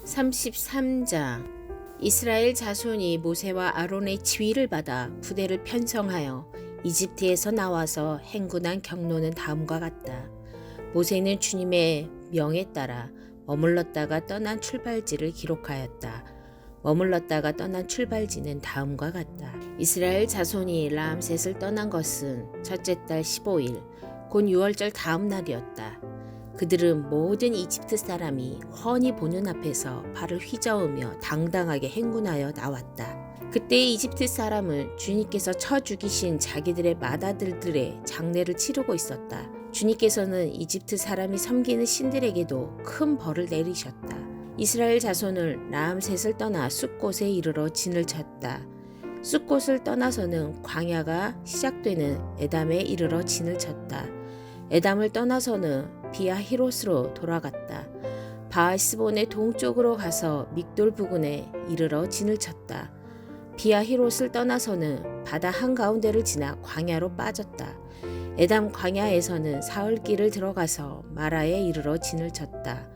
33장. 이스라엘 자손이 모세와 아론의 지휘를 받아 부대를 편성하여 이집트에서 나와서 행군한 경로는 다음과 같다. 모세는 주님의 명에 따라 머물렀다가 떠난 출발지를 기록하였다. 머물렀다가 떠난 출발지는 다음과 같다. 이스라엘 자손이 라암셋을 떠난 것은 첫째 달 15일 곧 6월절 다음 날이었다. 그들은 모든 이집트 사람이 훤히 보는 앞에서 발을 휘저으며 당당하게 행군하여 나왔다. 그때 이집트 사람은 주님께서 쳐 죽이신 자기들의 맏아들들의 장례를 치르고 있었다. 주님께서는 이집트 사람이 섬기는 신들에게도 큰 벌을 내리셨다. 이스라엘 자손을 라암셋을 떠나 숫곳에 이르러 진을 쳤다. 숫곳을 떠나서는 광야가 시작되는 에담에 이르러 진을 쳤다. 에담을 떠나서는 비아히롯으로 돌아갔다. 바알스본의 동쪽으로 가서 믹돌 부근에 이르러 진을 쳤다. 비아히롯을 떠나서는 바다 한가운데를 지나 광야로 빠졌다. 에담 광야에서는 사흘길을 들어가서 마라에 이르러 진을 쳤다.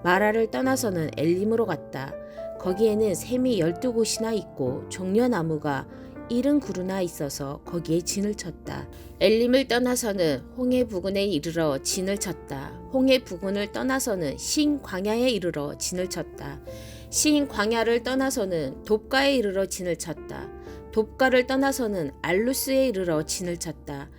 마라를 떠나서는 엘림으로 갔다. 거기에는 샘이 12곳이나 있고 종려나무가 70그루나 있어서 거기에 진을 쳤다. 엘림을 떠나서는 홍해 부근에 이르러 진을 쳤다. 홍해 부근을 떠나서는 신 광야에 이르러 진을 쳤다. 신 광야를 떠나서는 돕가에 이르러 진을 쳤다. 돕가를 떠나서는 알루스에 이르러 진을 쳤다.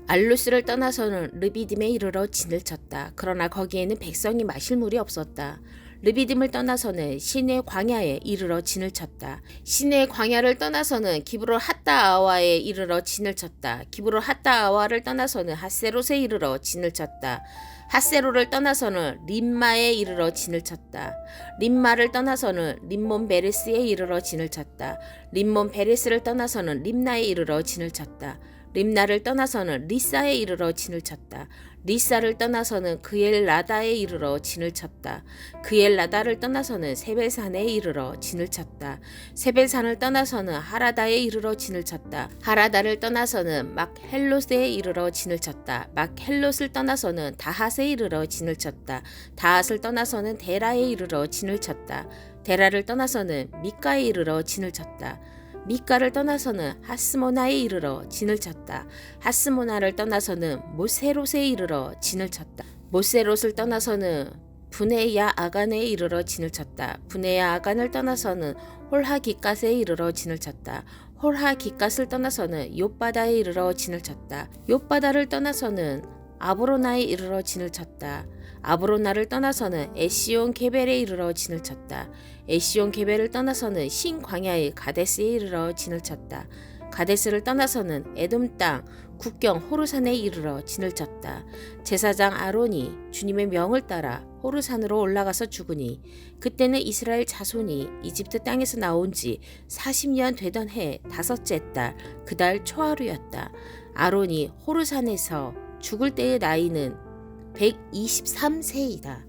알루스를 떠나서는 르비딤에 이르러 진을 쳤다. 그러나 거기에는 백성이 마실 물이 없었다. 르비딤을 떠나서는 시내 광야에 이르러 진을 쳤다. 시내 광야를 떠나서는 기브롯 핫다아와에 이르러 진을 쳤다. 기브롯 핫다아와를 떠나서는 핫세롯에 이르러 진을 쳤다. 핫세롯을 떠나서는 림마에 이르러 진을 쳤다. 림마를 떠나서는 림몬 베레스에 이르러 진을 쳤다. 림몬 베레스를 떠나서는 림나에 이르러 진을 쳤다. 림나를 떠나서는 리사에 이르러 진을 쳤다. 리사를 떠나서는 그엘라다에 이르러 진을 쳤다. 그엘라다를 떠나서는 세벨산에 이르러 진을 쳤다. 세벨산을 떠나서는 하라다에 이르러 진을 쳤다. 하라다를 떠나서는 막헬롯에 이르러 진을 쳤다. 막헬롯을 떠나서는 다핫에 이르러 진을 쳤다. 다핫을 떠나서는 데라에 이르러 진을 쳤다. 데라를 떠나서는 미가에 이르러 진을 쳤다. 미가를 떠나서는 하스모나에 이르러 진을 쳤다. 하스모나를 떠나서는 모세롯에 이르러 진을 쳤다. 모세롯을 떠나서는 브네야 아간에 이르러 진을 쳤다. 브네야 아간을 떠나서는 홀하기갓에 이르러 진을 쳤다. 홀하기갓을 떠나서는 욥바다에 이르러 진을 쳤다. 욥바다를 떠나서는 아브로나에 이르러 진을 쳤다. 아브로나를 떠나서는 에시온 게벨에 이르러 진을 쳤다. 에시온 게벨을 떠나서는 신 광야의 가데스에 이르러 진을 쳤다. 가데스를 떠나서는 에돔 땅 국경 호르산에 이르러 진을 쳤다. 제사장 아론이 주님의 명을 따라 호르산으로 올라가서 죽으니 그때는 이스라엘 자손이 이집트 땅에서 나온 지 40년 되던 해 다섯째 달 그달 초하루였다. 아론이 호르산에서 죽을 때의 나이는 123세이다.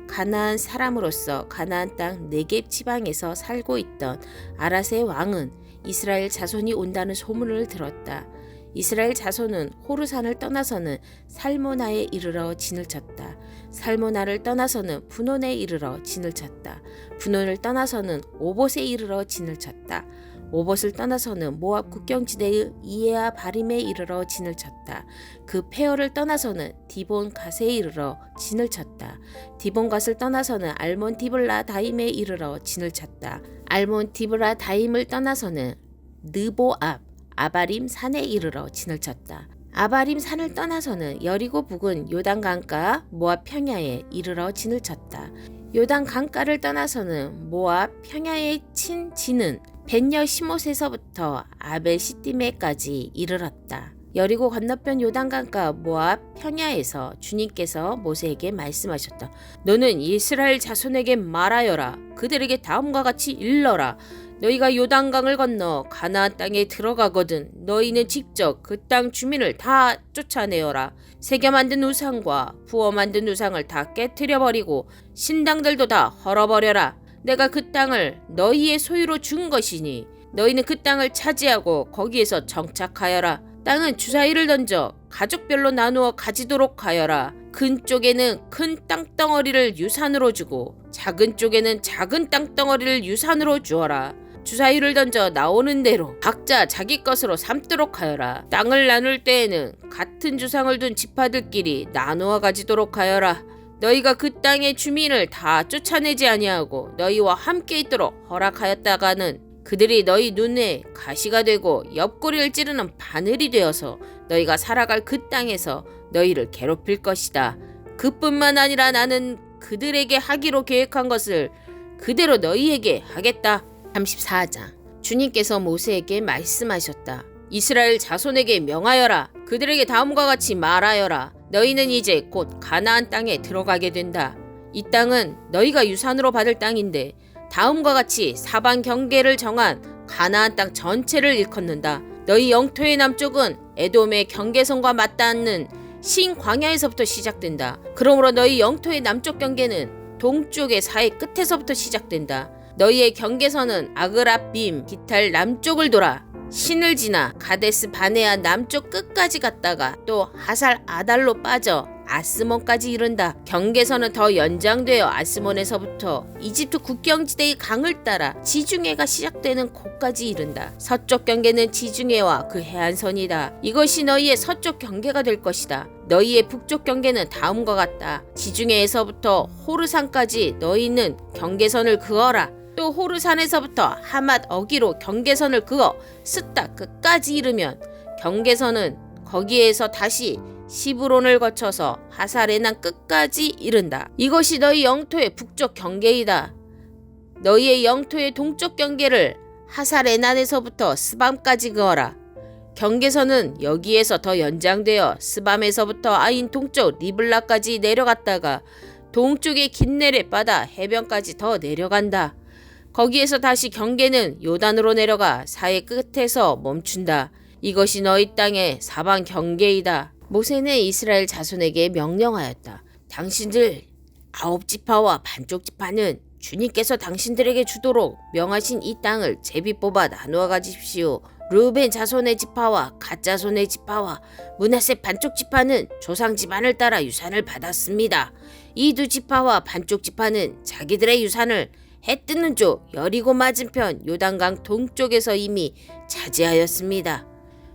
가나안 사람으로서 가나안 땅 네겝 지방에서 살고 있던 아라스의 왕은 이스라엘 자손이 온다는 소문을 들었다. 이스라엘 자손은 호르산을 떠나서는 살모나에 이르러 진을 쳤다. 살모나를 떠나서는 분온에 이르러 진을 쳤다. 분온을 떠나서는 오봇에 이르러 진을 쳤다. 오봇을 떠나서는 모압 국경지대의 이에아 바림에 이르러 진을 쳤다. 그 페어를 떠나서는 디본 갓에 이르러 진을 쳤다. 디본 갓을 떠나서는 알몬 디블라 다임에 이르러 진을 쳤다. 알몬 디블라 다임을 떠나서는 느보압 아바림 산에 이르러 진을 쳤다. 아바림 산을 떠나서는 여리고 북은 요단 강가 모압 평야에 이르러 진을 쳤다. 요단 강가를 떠나서는 모압 평야에 친 진은 벤여 시못에서부터 아벨 시띠메까지 이르렀다. 여리고 건너편 요단강가 모압 평야에서 주님께서 모세에게 말씀하셨다. 너는 이스라엘 자손에게 말하여라. 그들에게 다음과 같이 일러라. 너희가 요단강을 건너 가나안 땅에 들어가거든 너희는 직접 그 땅 주민을 다 쫓아내어라. 새겨 만든 우상과 부어 만든 우상을 다 깨트려버리고 신당들도 다 헐어버려라. 내가 그 땅을 너희의 소유로 준 것이니 너희는 그 땅을 차지하고 거기에서 정착하여라. 땅은 주사위를 던져 가족별로 나누어 가지도록 하여라. 큰 쪽에는 큰 땅덩어리를 유산으로 주고 작은 쪽에는 작은 땅덩어리를 유산으로 주어라. 주사위를 던져 나오는 대로 각자 자기 것으로 삼도록 하여라. 땅을 나눌 때에는 같은 주상을 둔 지파들끼리 나누어 가지도록 하여라. 너희가 그 땅의 주민을 다 쫓아내지 아니하고 너희와 함께 있도록 허락하였다가는 그들이 너희 눈에 가시가 되고 옆구리를 찌르는 바늘이 되어서 너희가 살아갈 그 땅에서 너희를 괴롭힐 것이다. 그뿐만 아니라 나는 그들에게 하기로 계획한 것을 그대로 너희에게 하겠다. 34장. 주님께서 모세에게 말씀하셨다. 이스라엘 자손에게 명하여라. 그들에게 다음과 같이 말하여라. 너희는 이제 곧 가나안 땅에 들어가게 된다. 이 땅은 너희가 유산으로 받을 땅인데 다음과 같이 사방 경계를 정한 가나안 땅 전체를 일컫는다. 너희 영토의 남쪽은 에돔의 경계선과 맞닿는 신광야에서부터 시작된다. 그러므로 너희 영토의 남쪽 경계는 동쪽의 사해 끝에서부터 시작된다. 너희의 경계선은 아그라빔 기탈 남쪽을 돌아 신을 지나 가데스 바네아 남쪽 끝까지 갔다가 또 하살 아달로 빠져 아스몬까지 이른다. 경계선은 더 연장되어 아스몬에서부터 이집트 국경지대의 강을 따라 지중해가 시작되는 곳까지 이른다. 서쪽 경계는 지중해와 그 해안선이다. 이것이 너희의 서쪽 경계가 될 것이다. 너희의 북쪽 경계는 다음과 같다. 지중해에서부터 호르산까지 너희는 경계선을 그어라. 또 호르산에서부터 하맛 어기로 경계선을 그어 스타 끝까지 이르면 경계선은 거기에서 다시 시브론을 거쳐서 하사레난 끝까지 이른다. 이것이 너희 영토의 북쪽 경계이다. 너희의 영토의 동쪽 경계를 하사레난에서부터 스밤까지 그어라. 경계선은 여기에서 더 연장되어 스밤에서부터 아인 동쪽 리블라까지 내려갔다가 동쪽의 긴네렛 바다 해변까지 더 내려간다. 거기에서 다시 경계는 요단으로 내려가 사해 끝에서 멈춘다. 이것이 너희 땅의 사방 경계이다. 모세는 이스라엘 자손에게 명령하였다. 당신들 9지파와 반쪽 지파는 주님께서 당신들에게 주도록 명하신 이 땅을 제비 뽑아 나누어 가십시오. 르우벤 자손의 지파와 갓 자손의 지파와 므낫세 반쪽 지파는 조상 집안을 따라 유산을 받았습니다. 이 두 지파와 반쪽 지파는 자기들의 유산을 해 뜨는 쪽 여리고 맞은편 요단강 동쪽에서 이미 차지하였습니다.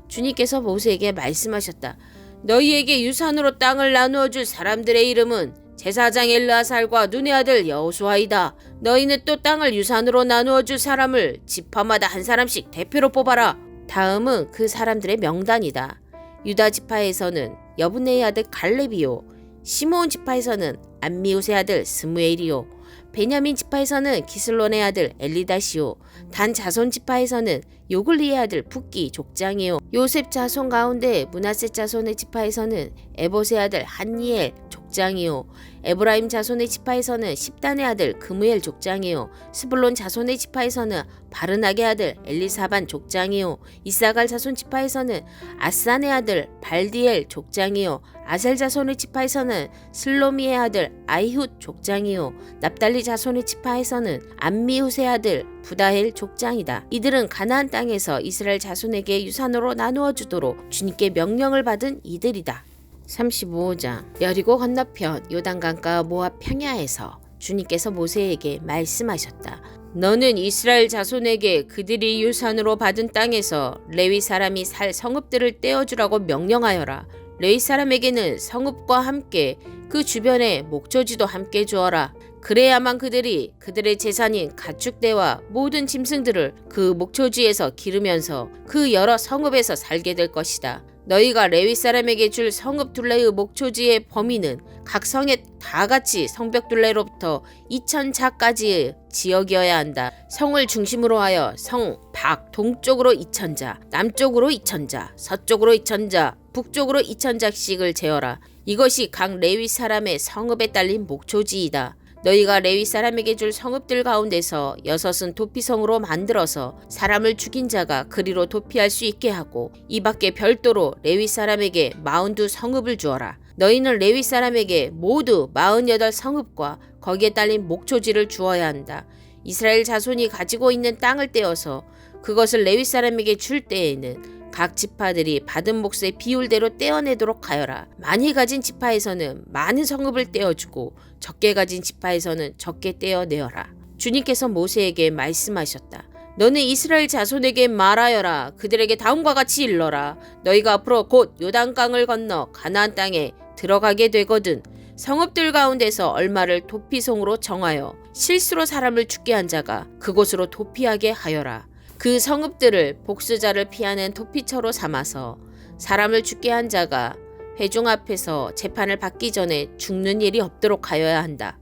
주님께서 모세에게 말씀하셨다. 너희에게 유산으로 땅을 나누어 줄 사람들의 이름은 제사장 엘르아살과 눈의 아들 여호수아이다. 너희는 또 땅을 유산으로 나누어 줄 사람을 지파마다 한 사람씩 대표로 뽑아라. 다음은 그 사람들의 명단이다. 유다 지파에서는 여분네의 아들 갈렙이요, 시므온 지파에서는 암미우스의 아들 스무엘이요, 베냐민 지파에서는 기슬론의 아들 엘리다시오, 단 자손 지파에서는 요글리의 아들 붓기 족장이요, 요셉 자손 가운데 므낫세 자손의 지파에서는 에봇의 아들 한니엘 족장이요, 에브라임 자손의 지파에서는 십단의 아들 그무엘 족장이요, 스불론 자손의 지파에서는 바르나게 아들 엘리사반 족장이요, 이사갈 자손 지파에서는 아산의 아들 발디엘 족장이요, 아셀 자손의 지파에서는 슬로미의 아들 아이훗 족장이요, 납달리 자손의 지파에서는 암미훗의 아들 부다헬 족장이다. 이들은 가나안 땅에서 이스라엘 자손에게 유산으로 나누어 주도록 주님께 명령을 받은 이들이다. 35장. 여리고 건너편 요단강가 모압 평야에서 주님께서 모세에게 말씀하셨다. 너는 이스라엘 자손에게 그들이 유산으로 받은 땅에서 레위 사람이 살 성읍들을 떼어주라고 명령하여라. 레위 사람에게는 성읍과 함께 그 주변에 목조지도 함께 주어라. 그래야만 그들이 그들의 재산인 가축대와 모든 짐승들을 그 목초지에서 기르면서 그 여러 성읍에서 살게 될 것이다. 너희가 레위 사람에게 줄 성읍 둘레의 목초지의 범위는 각 성에 다같이 성벽 둘레로부터 2000자까지의 지역이어야 한다. 성을 중심으로 하여 성 밖 동쪽으로 2000자, 남쪽으로 2000자, 서쪽으로 2000자, 북쪽으로 2000자씩을 재어라. 이것이 각 레위 사람의 성읍에 딸린 목초지이다. 너희가 레위 사람에게 줄 성읍들 가운데서 6은 도피성으로 만들어서 사람을 죽인 자가 그리로 도피할 수 있게 하고, 이 밖에 별도로 레위 사람에게 42 성읍을 주어라. 너희는 레위 사람에게 모두 48 성읍과 거기에 딸린 목초지를 주어야 한다. 이스라엘 자손이 가지고 있는 땅을 떼어서 그것을 레위 사람에게 줄 때에는 각 지파들이 받은 몫의 비율대로 떼어내도록 하여라. 많이 가진 지파에서는 많은 성읍을 떼어주고 적게 가진 지파에서는 적게 떼어내어라. 주님께서 모세에게 말씀하셨다. 너는 이스라엘 자손에게 말하여라. 그들에게 다음과 같이 일러라. 너희가 앞으로 곧 요단강을 건너 가나안 땅에 들어가게 되거든 성읍들 가운데서 얼마를 도피성으로 정하여 실수로 사람을 죽게 한 자가 그곳으로 도피하게 하여라. 그 성읍들을 복수자를 피하는 도피처로 삼아서 사람을 죽게 한 자가 회중 앞에서 재판을 받기 전에 죽는 일이 없도록 하여야 한다.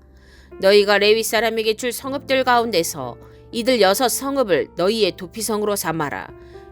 너희가 레위 사람에게 줄 성읍들 가운데서 이들 6성읍을 너희의 도피성으로 삼아라.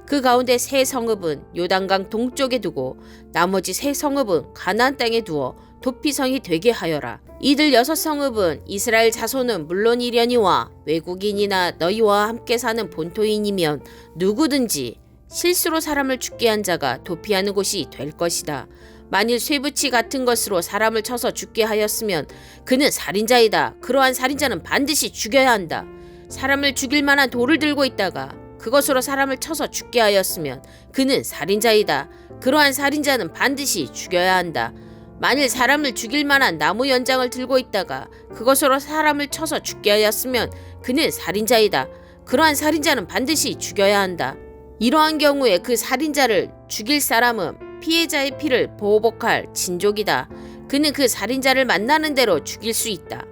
그 가운데 3성읍은 요단강 동쪽에 두고 나머지 3성읍은 가나안 땅에 두어 도피성이 되게 하여라. 이들 6성읍은 이스라엘 자손은 물론이려니와 외국인이나 너희와 함께 사는 본토인이면 누구든지 실수로 사람을 죽게 한 자가 도피하는 곳이 될 것이다. 만일 쇠붙이 같은 것으로 사람을 쳐서 죽게 하였으면 그는 살인자이다. 그러한 살인자는 반드시 죽여야 한다. 사람을 죽일 만한 돌을 들고 있다가 그것으로 사람을 쳐서 죽게 하였으면 그는 살인자이다. 그러한 살인자는 반드시 죽여야 한다. 만일 사람을 죽일 만한 나무 연장을 들고 있다가 그것으로 사람을 쳐서 죽게 하였으면 그는 살인자이다. 그러한 살인자는 반드시 죽여야 한다. 이러한 경우에 그 살인자를 죽일 사람은 피해자의 피를 보복할 친족이다. 그는 그 살인자를 만나는 대로 죽일 수 있다.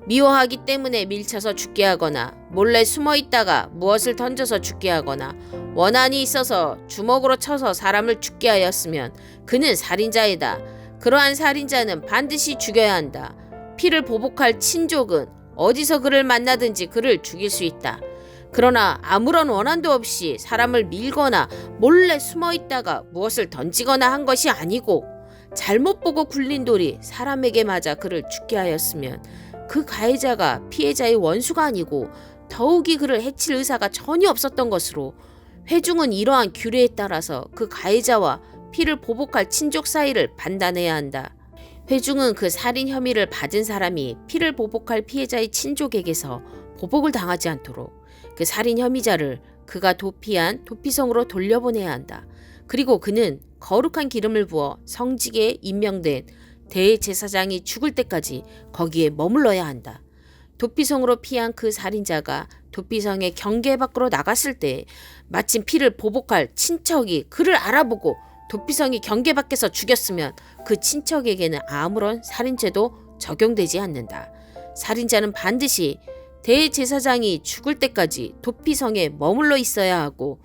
미워하기 때문에 밀쳐서 죽게 하거나 몰래 숨어 있다가 무엇을 던져서 죽게 하거나 원한이 있어서 주먹으로 쳐서 사람을 죽게 하였으면 그는 살인자이다. 그러한 살인자는 반드시 죽여야 한다. 피를 보복할 친족은 어디서 그를 만나든지 그를 죽일 수 있다. 그러나 아무런 원한도 없이 사람을 밀거나 몰래 숨어 있다가 무엇을 던지거나 한 것이 아니고 잘못 보고 굴린 돌이 사람에게 맞아 그를 죽게 하였으면 그 가해자가 피해자의 원수가 아니고 더욱이 그를 해칠 의사가 전혀 없었던 것으로 회중은 이러한 규례에 따라서 그 가해자와 피를 보복할 친족 사이를 판단해야 한다. 회중은 그 살인 혐의를 받은 사람이 피를 보복할 피해자의 친족에게서 보복을 당하지 않도록 그 살인 혐의자를 그가 도피한 도피성으로 돌려보내야 한다. 그리고 그는 거룩한 기름을 부어 성직에 임명된 대제사장이 죽을 때까지 거기에 머물러야 한다. 도피성으로 피한 그 살인자가 도피성의 경계 밖으로 나갔을 때 마침 피를 보복할 친척이 그를 알아보고 도피성이 경계 밖에서 죽였으면 그 친척에게는 아무런 살인죄도 적용되지 않는다. 살인자는 반드시 대제사장이 죽을 때까지 도피성에 머물러 있어야 하고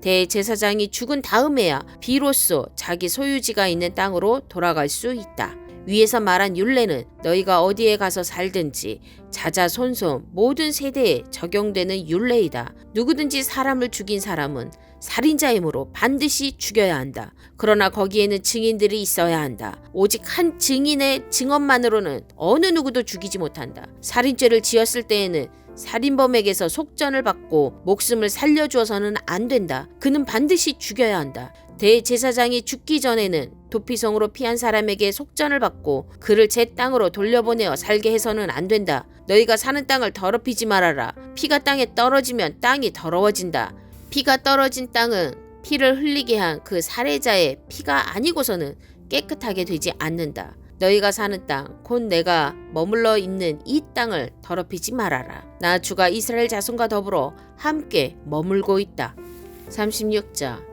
대제사장이 죽은 다음에야 비로소 자기 소유지가 있는 땅으로 돌아갈 수 있다. 위에서 말한 율례는 너희가 어디에 가서 살든지 자자손손 모든 세대에 적용되는 율례이다. 누구든지 사람을 죽인 사람은 살인자이므로 반드시 죽여야 한다. 그러나 거기에는 증인들이 있어야 한다. 오직 한 증인의 증언만으로는 어느 누구도 죽이지 못한다. 살인죄를 지었을 때에는 살인범에게서 속전을 받고 목숨을 살려주어서는 안 된다. 그는 반드시 죽여야 한다. 대제사장이 죽기 전에는 도피성으로 피한 사람에게 속전을 받고 그를 제 땅으로 돌려보내어 살게 해서는 안 된다. 너희가 사는 땅을 더럽히지 말아라. 피가 땅에 떨어지면 땅이 더러워진다. 피가 떨어진 땅은 피를 흘리게 한 그 살해자의 피가 아니고서는 깨끗하게 되지 않는다. 너희가 사는 땅, 곧 내가 머물러 있는 이 땅을 더럽히지 말아라. 나 주가 이스라엘 자손과 더불어 함께 머물고 있다. 36절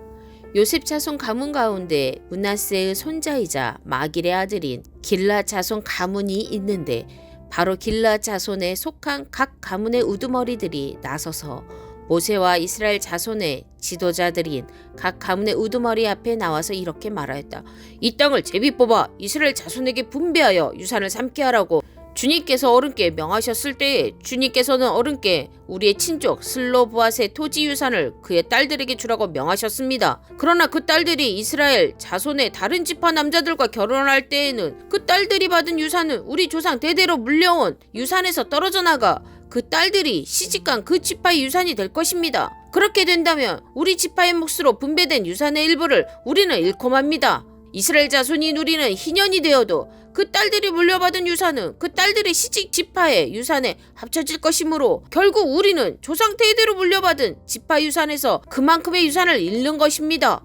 요셉 자손 가문 가운데 므낫세의 손자이자 마길의 아들인 길앗 자손 가문이 있는데 바로 길앗 자손에 속한 각 가문의 우두머리들이 나서서 모세와 이스라엘 자손의 지도자들인 각 가문의 우두머리 앞에 나와서 이렇게 말하였다. 이 땅을 제비 뽑아 이스라엘 자손에게 분배하여 유산을 삼게 하라고 주님께서 어른께 명하셨을 때에 주님께서는 어른께 우리의 친족 슬로브앗의 토지 유산을 그의 딸들에게 주라고 명하셨습니다. 그러나 그 딸들이 이스라엘 자손의 다른 지파 남자들과 결혼할 때에는 그 딸들이 받은 유산은 우리 조상 대대로 물려온 유산에서 떨어져 나가 그 딸들이 시집간 그 지파의 유산이 될 것입니다. 그렇게 된다면 우리 지파의 몫으로 분배된 유산의 일부를 우리는 잃고 맙니다. 이스라엘 자손이 누리는 희년이 되어도 그 딸들이 물려받은 유산은 그 딸들의 시집 지파의 유산에 합쳐질 것이므로 결국 우리는 조상 대대로 물려받은 지파 유산에서 그만큼의 유산을 잃는 것입니다.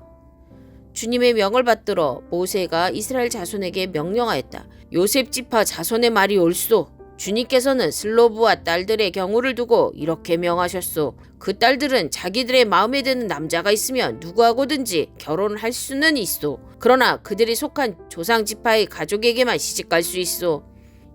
주님의 명을 받들어 모세가 이스라엘 자손에게 명령하였다. 요셉 지파 자손의 말이 옳소. 주님께서는 슬로브와 딸들의 경우를 두고 이렇게 명하셨소. 그 딸들은 자기들의 마음에 드는 남자가 있으면 누구하고든지 결혼할 수는 있소. 그러나 그들이 속한 조상 지파의 가족에게만 시집갈 수 있소.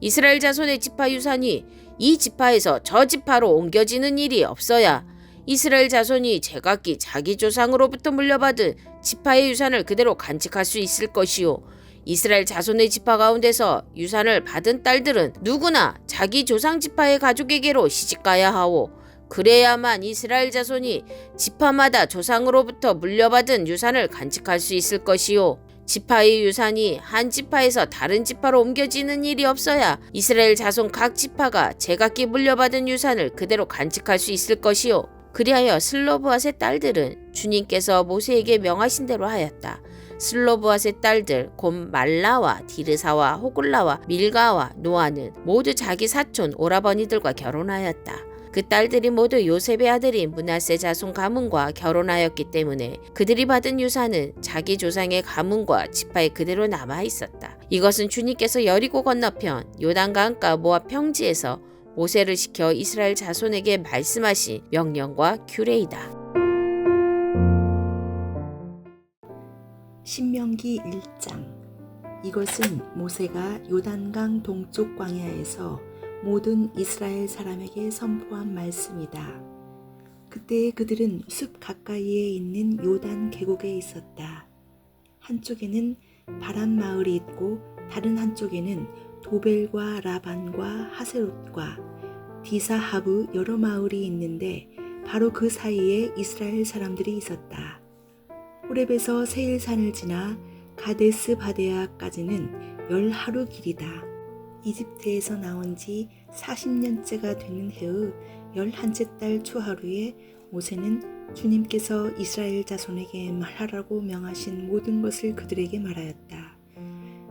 이스라엘 자손의 지파 유산이 이 지파에서 저 지파로 옮겨지는 일이 없어야 이스라엘 자손이 제각기 자기 조상으로부터 물려받은 지파의 유산을 그대로 간직할 수 있을 것이요. 이스라엘 자손의 지파 가운데서 유산을 받은 딸들은 누구나 자기 조상 지파의 가족에게로 시집가야 하오. 그래야만 이스라엘 자손이 지파마다 조상으로부터 물려받은 유산을 간직할 수 있을 것이요. 지파의 유산이 한 지파에서 다른 지파로 옮겨지는 일이 없어야 이스라엘 자손 각 지파가 제각기 물려받은 유산을 그대로 간직할 수 있을 것이요. 그리하여 슬로브앗의 딸들은 주님께서 모세에게 명하신 대로 하였다. 슬로브앗의 딸들 곧 말라와 디르사와 호글라와 밀가와 노아는 모두 자기 사촌 오라버니들과 결혼하였다. 그 딸들이 모두 요셉의 아들인 므낫세 자손 가문과 결혼하였기 때문에 그들이 받은 유산은 자기 조상의 가문과 지파에 그대로 남아 있었다. 이것은 주님께서 여리고 건너편 요단강가 모압 평지에서 모세를 시켜 이스라엘 자손에게 말씀하신 명령과 규례이다. 신명기 1장. 이것은 모세가 요단강 동쪽 광야에서 모든 이스라엘 사람에게 선포한 말씀이다. 그때 그들은 숲 가까이에 있는 요단 계곡에 있었다. 한쪽에는 바람 마을이 있고 다른 한쪽에는 도벨과 라반과 하세롯과 디사하브 여러 마을이 있는데 바로 그 사이에 이스라엘 사람들이 있었다. 호렙에서 세일산을 지나 가데스 바데아까지는 10하루 길이다. 이집트에서 나온 지 40년째가 되는 해의 11째 달 초하루에 모세는 주님께서 이스라엘 자손에게 말하라고 명하신 모든 것을 그들에게 말하였다.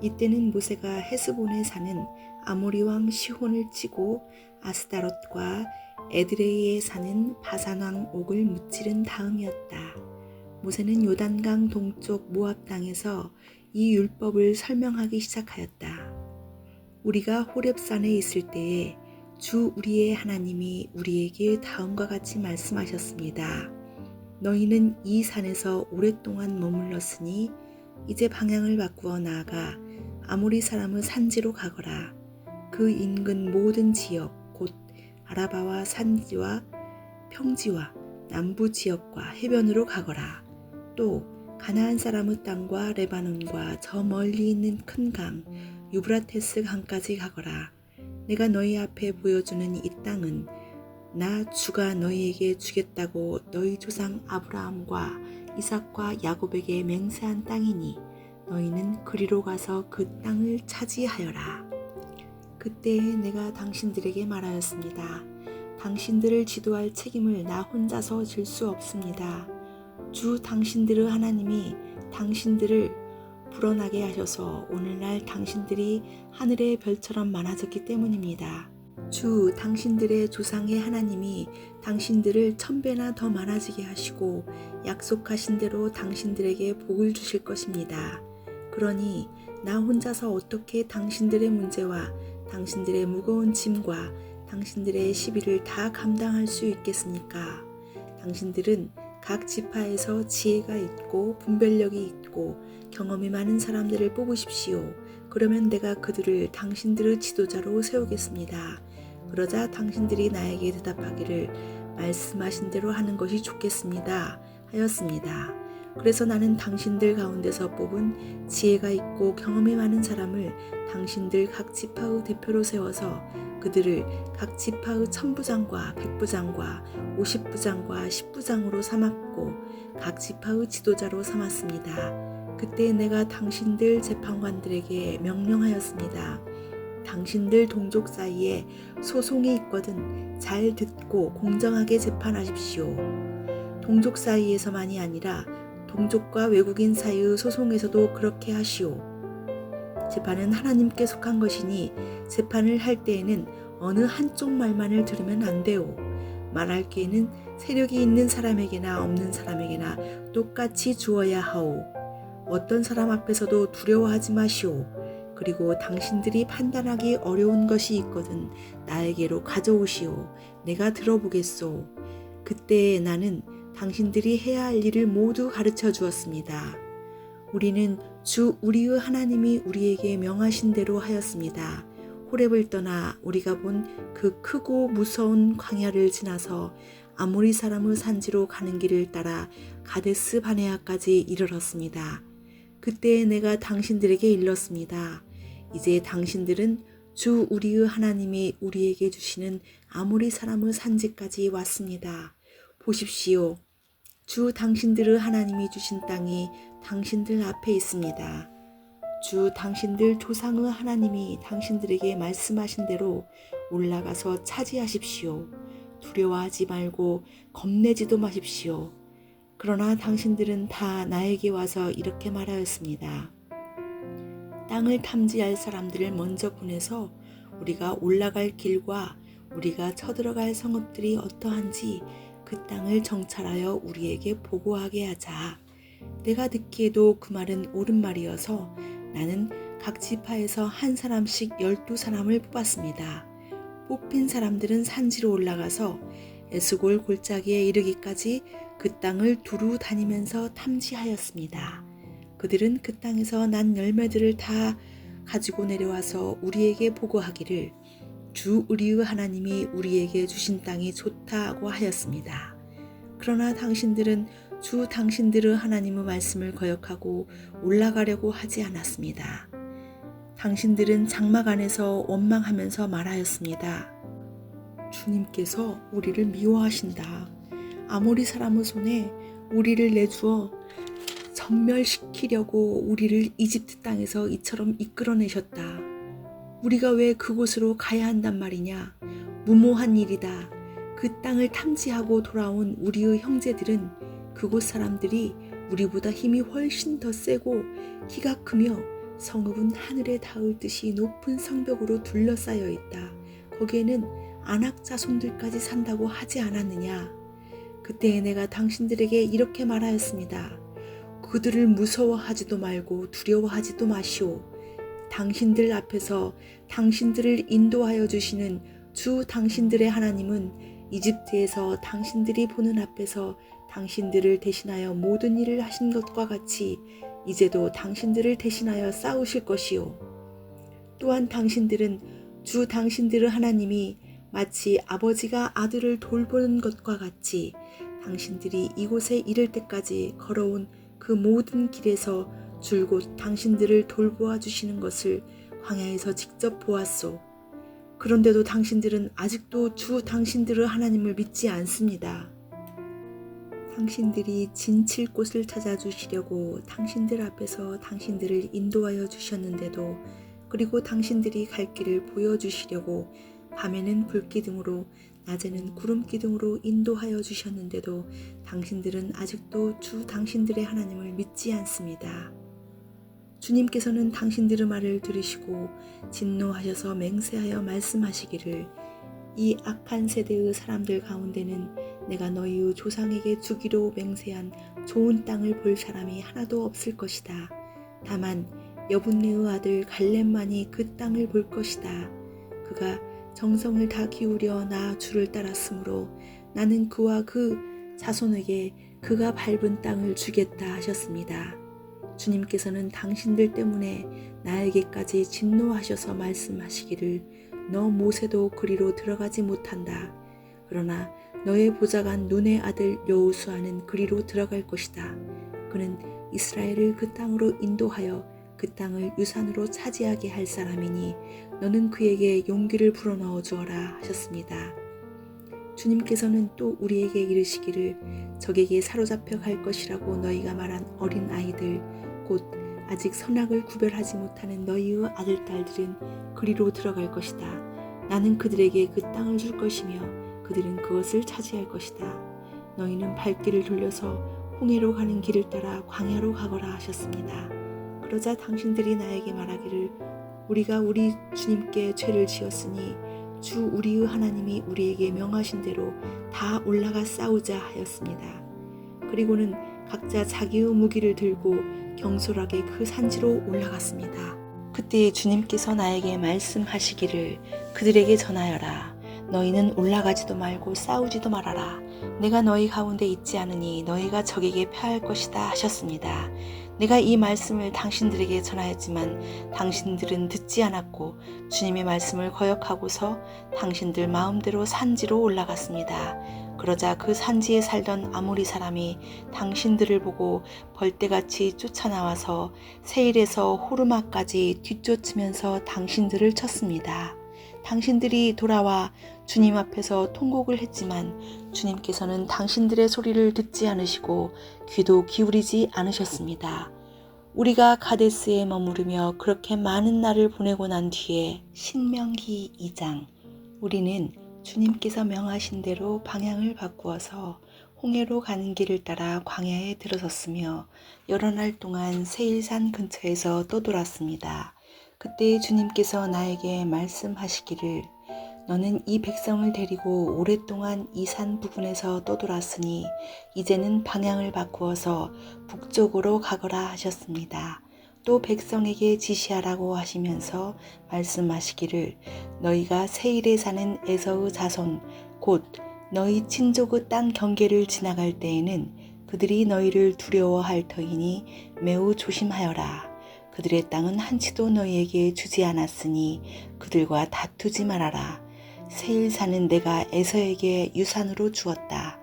이때는 모세가 헤스본에 사는 아모리 왕 시혼을 치고 아스다롯과 에드레이에 사는 바산 왕 옥을 무찌른 다음이었다. 모세는 요단강 동쪽 모압 땅에서 이 율법을 설명하기 시작하였다. 우리가 호렙산에 있을 때에 주 우리의 하나님이 우리에게 다음과 같이 말씀하셨습니다. 너희는 이 산에서 오랫동안 머물렀으니 이제 방향을 바꾸어 나아가 아모리 사람의 산지로 가거라. 그 인근 모든 지역 곧 아라바와 산지와 평지와 남부 지역과 해변으로 가거라. 또 가나안 사람의 땅과 레바논과 저 멀리 있는 큰 강 유브라테스 강까지 가거라. 내가 너희 앞에 보여주는 이 땅은 나 주가 너희에게 주겠다고 너희 조상 아브라함과 이삭과 야곱에게 맹세한 땅이니 너희는 그리로 가서 그 땅을 차지하여라. 그때에 내가 당신들에게 말하였습니다. 당신들을 지도할 책임을 나 혼자서 질 수 없습니다. 주 당신들의 하나님이 당신들을 불어나게 하셔서 오늘날 당신들이 하늘의 별처럼 많아졌기 때문입니다. 주 당신들의 조상의 하나님이 당신들을 1000배나 더 많아지게 하시고 약속하신 대로 당신들에게 복을 주실 것입니다. 그러니 나 혼자서 어떻게 당신들의 문제와 당신들의 무거운 짐과 당신들의 시비를 다 감당할 수 있겠습니까? 당신들은 각 지파에서 지혜가 있고 분별력이 있고 경험이 많은 사람들을 뽑으십시오. 그러면 내가 그들을 당신들의 지도자로 세우겠습니다. 그러자 당신들이 나에게 대답하기를 말씀하신 대로 하는 것이 좋겠습니다 하였습니다. 그래서 나는 당신들 가운데서 뽑은 지혜가 있고 경험이 많은 사람을 당신들 각 지파의 대표로 세워서 그들을 각 지파의 1000부장과 100부장과 50부장과 10부장으로 삼았고 각 지파의 지도자로 삼았습니다. 그때 내가 당신들 재판관들에게 명령하였습니다. 당신들 동족 사이에 소송이 있거든 잘 듣고 공정하게 재판하십시오. 동족 사이에서만이 아니라 동족과 외국인 사이의 소송에서도 그렇게 하시오. 재판은 하나님께 속한 것이니 재판을 할 때에는 어느 한쪽 말만을 들으면 안 돼요. 말할 기회는 세력이 있는 사람에게나 없는 사람에게나 똑같이 주어야 하오. 어떤 사람 앞에서도 두려워하지 마시오. 그리고 당신들이 판단하기 어려운 것이 있거든 나에게로 가져오시오. 내가 들어보겠소. 그때 나는 당신들이 해야 할 일을 모두 가르쳐 주었습니다. 우리는 주 우리의 하나님이 우리에게 명하신 대로 하였습니다. 호렙을 떠나 우리가 본 그 크고 무서운 광야를 지나서 아모리 사람의 산지로 가는 길을 따라 가데스 바네아까지 이르렀습니다. 그때 내가 당신들에게 일렀습니다. 이제 당신들은 주 우리의 하나님이 우리에게 주시는 아모리 사람의 산지까지 왔습니다. 보십시오. 주 당신들의 하나님이 주신 땅이 당신들 앞에 있습니다. 주 당신들 조상의 하나님이 당신들에게 말씀하신 대로 올라가서 차지하십시오. 두려워하지 말고 겁내지도 마십시오. 그러나 당신들은 다 나에게 와서 이렇게 말하였습니다. 땅을 탐지할 사람들을 먼저 보내서 우리가 올라갈 길과 우리가 쳐들어갈 성읍들이 어떠한지 그 땅을 정찰하여 우리에게 보고하게 하자. 내가 듣기에도 그 말은 옳은 말이어서 나는 각 지파에서 한 사람씩 12사람을 뽑았습니다. 뽑힌 사람들은 산지로 올라가서 에스골 골짜기에 이르기까지 그 땅을 두루 다니면서 탐지하였습니다. 그들은 그 땅에서 난 열매들을 다 가지고 내려와서 우리에게 보고하기를 주 우리의 하나님이 우리에게 주신 땅이 좋다고 하였습니다. 그러나 당신들은 주 당신들의 하나님의 말씀을 거역하고 올라가려고 하지 않았습니다. 당신들은 장막 안에서 원망하면서 말하였습니다. 주님께서 우리를 미워하신다. 아모리 사람의 손에 우리를 내주어 전멸시키려고 우리를 이집트 땅에서 이처럼 이끌어내셨다. 우리가 왜 그곳으로 가야 한단 말이냐? 무모한 일이다. 그 땅을 탐지하고 돌아온 우리의 형제들은 그곳 사람들이 우리보다 힘이 훨씬 더 세고 키가 크며 성읍은 하늘에 닿을 듯이 높은 성벽으로 둘러싸여 있다. 거기에는 안악 자손들까지 산다고 하지 않았느냐? 그때 내가 당신들에게 이렇게 말하였습니다. 그들을 무서워하지도 말고 두려워하지도 마시오. 당신들 앞에서 당신들을 인도하여 주시는 주 당신들의 하나님은 이집트에서 당신들이 보는 앞에서 당신들을 대신하여 모든 일을 하신 것과 같이 이제도 당신들을 대신하여 싸우실 것이요. 또한 당신들은 주 당신들의 하나님이 마치 아버지가 아들을 돌보는 것과 같이 당신들이 이곳에 이를 때까지 걸어온 그 모든 길에서 줄곧 당신들을 돌보아 주시는 것을 광야에서 직접 보았소. 그런데도 당신들은 아직도 주 당신들의 하나님을 믿지 않습니다. 당신들이 진칠 곳을 찾아주시려고 당신들 앞에서 당신들을 인도하여 주셨는데도, 그리고 당신들이 갈 길을 보여주시려고 밤에는 불기둥으로 낮에는 구름기둥으로 인도하여 주셨는데도 당신들은 아직도 주 당신들의 하나님을 믿지 않습니다. 주님께서는 당신들의 말을 들으시고 진노하셔서 맹세하여 말씀하시기를 이 악한 세대의 사람들 가운데는 내가 너희의 조상에게 주기로 맹세한 좋은 땅을 볼 사람이 하나도 없을 것이다. 다만 여분네의 아들 갈렙만이 그 땅을 볼 것이다. 그가 정성을 다 기울여 나 주를 따랐으므로 나는 그와 그 자손에게 그가 밟은 땅을 주겠다 하셨습니다. 주님께서는 당신들 때문에 나에게까지 진노하셔서 말씀하시기를 너 모세도 그리로 들어가지 못한다. 그러나 너의 보좌관 눈의 아들 여호수아는 그리로 들어갈 것이다. 그는 이스라엘을 그 땅으로 인도하여 그 땅을 유산으로 차지하게 할 사람이니 너는 그에게 용기를 불어넣어 주어라 하셨습니다. 주님께서는 또 우리에게 이르시기를 적에게 사로잡혀 갈 것이라고 너희가 말한 어린 아이들 곧 아직 선악을 구별하지 못하는 너희의 아들딸들은 그리로 들어갈 것이다. 나는 그들에게 그 땅을 줄 것이며 그들은 그것을 차지할 것이다. 너희는 발길을 돌려서 홍해로 가는 길을 따라 광야로 가거라 하셨습니다. 그러자 당신들이 나에게 말하기를 우리가 우리 주님께 죄를 지었으니 주 우리의 하나님이 우리에게 명하신 대로 다 올라가 싸우자 하였습니다. 그리고는 각자 자기의 무기를 들고 경솔하게 그 산지로 올라갔습니다. 그때 주님께서 나에게 말씀하시기를 그들에게 전하여라. 너희는 올라가지도 말고 싸우지도 말아라. 내가 너희 가운데 있지 않으니 너희가 적에게 패할 것이다 하셨습니다. 내가 이 말씀을 당신들에게 전하였지만 당신들은 듣지 않았고 주님의 말씀을 거역하고서 당신들 마음대로 산지로 올라갔습니다. 그러자 그 산지에 살던 아모리 사람이 당신들을 보고 벌떼같이 쫓아나와서 세일에서 호르마까지 뒤쫓으면서 당신들을 쳤습니다. 당신들이 돌아와 주님 앞에서 통곡을 했지만 주님께서는 당신들의 소리를 듣지 않으시고 귀도 기울이지 않으셨습니다. 우리가 가데스에 머무르며 그렇게 많은 날을 보내고 난 뒤에 신명기 2장 우리는 주님께서 명하신 대로 방향을 바꾸어서 홍해로 가는 길을 따라 광야에 들어섰으며 여러 날 동안 세일산 근처에서 떠돌았습니다. 그때 주님께서 나에게 말씀하시기를 너는 이 백성을 데리고 오랫동안 이 산 부근에서 떠돌았으니 이제는 방향을 바꾸어서 북쪽으로 가거라 하셨습니다. 또 백성에게 지시하라고 하시면서 말씀하시기를 너희가 세일에 사는 에서의 자손 곧 너희 친족의 땅 경계를 지나갈 때에는 그들이 너희를 두려워할 터이니 매우 조심하여라. 그들의 땅은 한치도 너희에게 주지 않았으니 그들과 다투지 말아라. 세일산은 내가 에서에게 유산으로 주었다.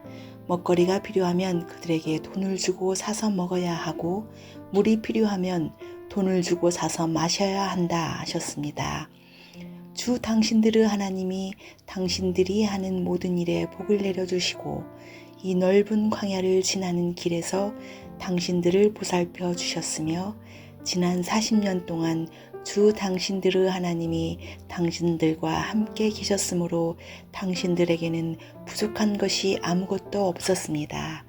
먹거리가 필요하면 그들에게 돈을 주고 사서 먹어야 하고 물이 필요하면 돈을 주고 사서 마셔야 한다 하셨습니다. 주 당신들의 하나님이 당신들이 하는 모든 일에 복을 내려주시고 이 넓은 광야를 지나는 길에서 당신들을 보살펴 주셨으며 지난 40년 동안 주 당신들의 하나님이 당신들과 함께 계셨으므로 당신들에게는 부족한 것이 아무것도 없었습니다.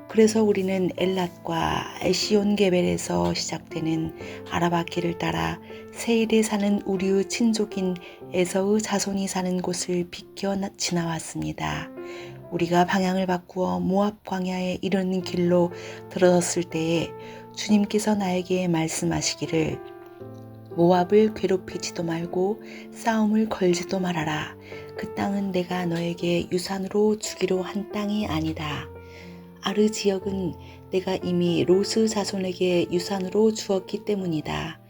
그래서 우리는 엘랏과 에시온게벨에서 시작되는 아라바 길을 따라 세일에 사는 우리의 친족인 에서의 자손이 사는 곳을 비껴 지나왔습니다. 우리가 방향을 바꾸어 모압 광야에 이르는 길로 들어섰을 때에 주님께서 나에게 말씀하시기를 모압을 괴롭히지도 말고 싸움을 걸지도 말아라. 그 땅은 내가 너에게 유산으로 주기로 한 땅이 아니다. 아르 지역은 내가 이미 로스 자손에게 유산으로 주었기 때문이다.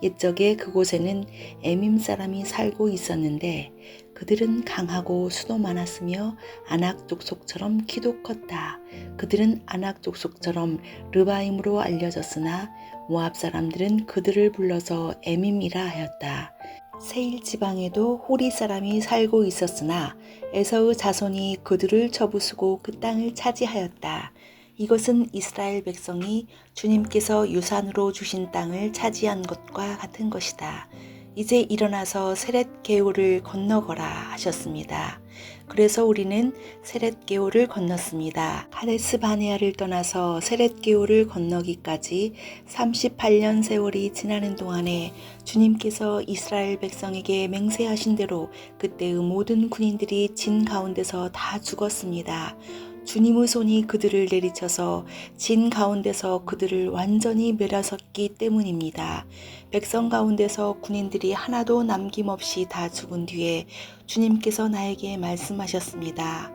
옛적에 그곳에는 에밈 사람이 살고 있었는데 그들은 강하고 수도 많았으며 아낙 족속처럼 키도 컸다. 그들은 아낙 족속처럼 르바임으로 알려졌으나 모압 사람들은 그들을 불러서 에밈이라 하였다. 세일 지방에도 호리 사람이 살고 있었으나 에서의 자손이 그들을 쳐부수고 그 땅을 차지하였다. 이것은 이스라엘 백성이 주님께서 유산으로 주신 땅을 차지한 것과 같은 것이다. 이제 일어나서 세렛 게올을 건너거라 하셨습니다. 그래서 우리는 세렛 게올을 건넜습니다. 가데스 바네아를 떠나서 세렛 게올을 건너기까지 38년 세월이 지나는 동안에 주님께서 이스라엘 백성에게 맹세하신 대로 그때의 모든 군인들이 진 가운데서 다 죽었습니다. 주님의 손이 그들을 내리쳐서 진 가운데서 그들을 완전히 멸하셨기 때문입니다. 백성 가운데서 군인들이 하나도 남김없이 다 죽은 뒤에 주님께서 나에게 말씀하셨습니다.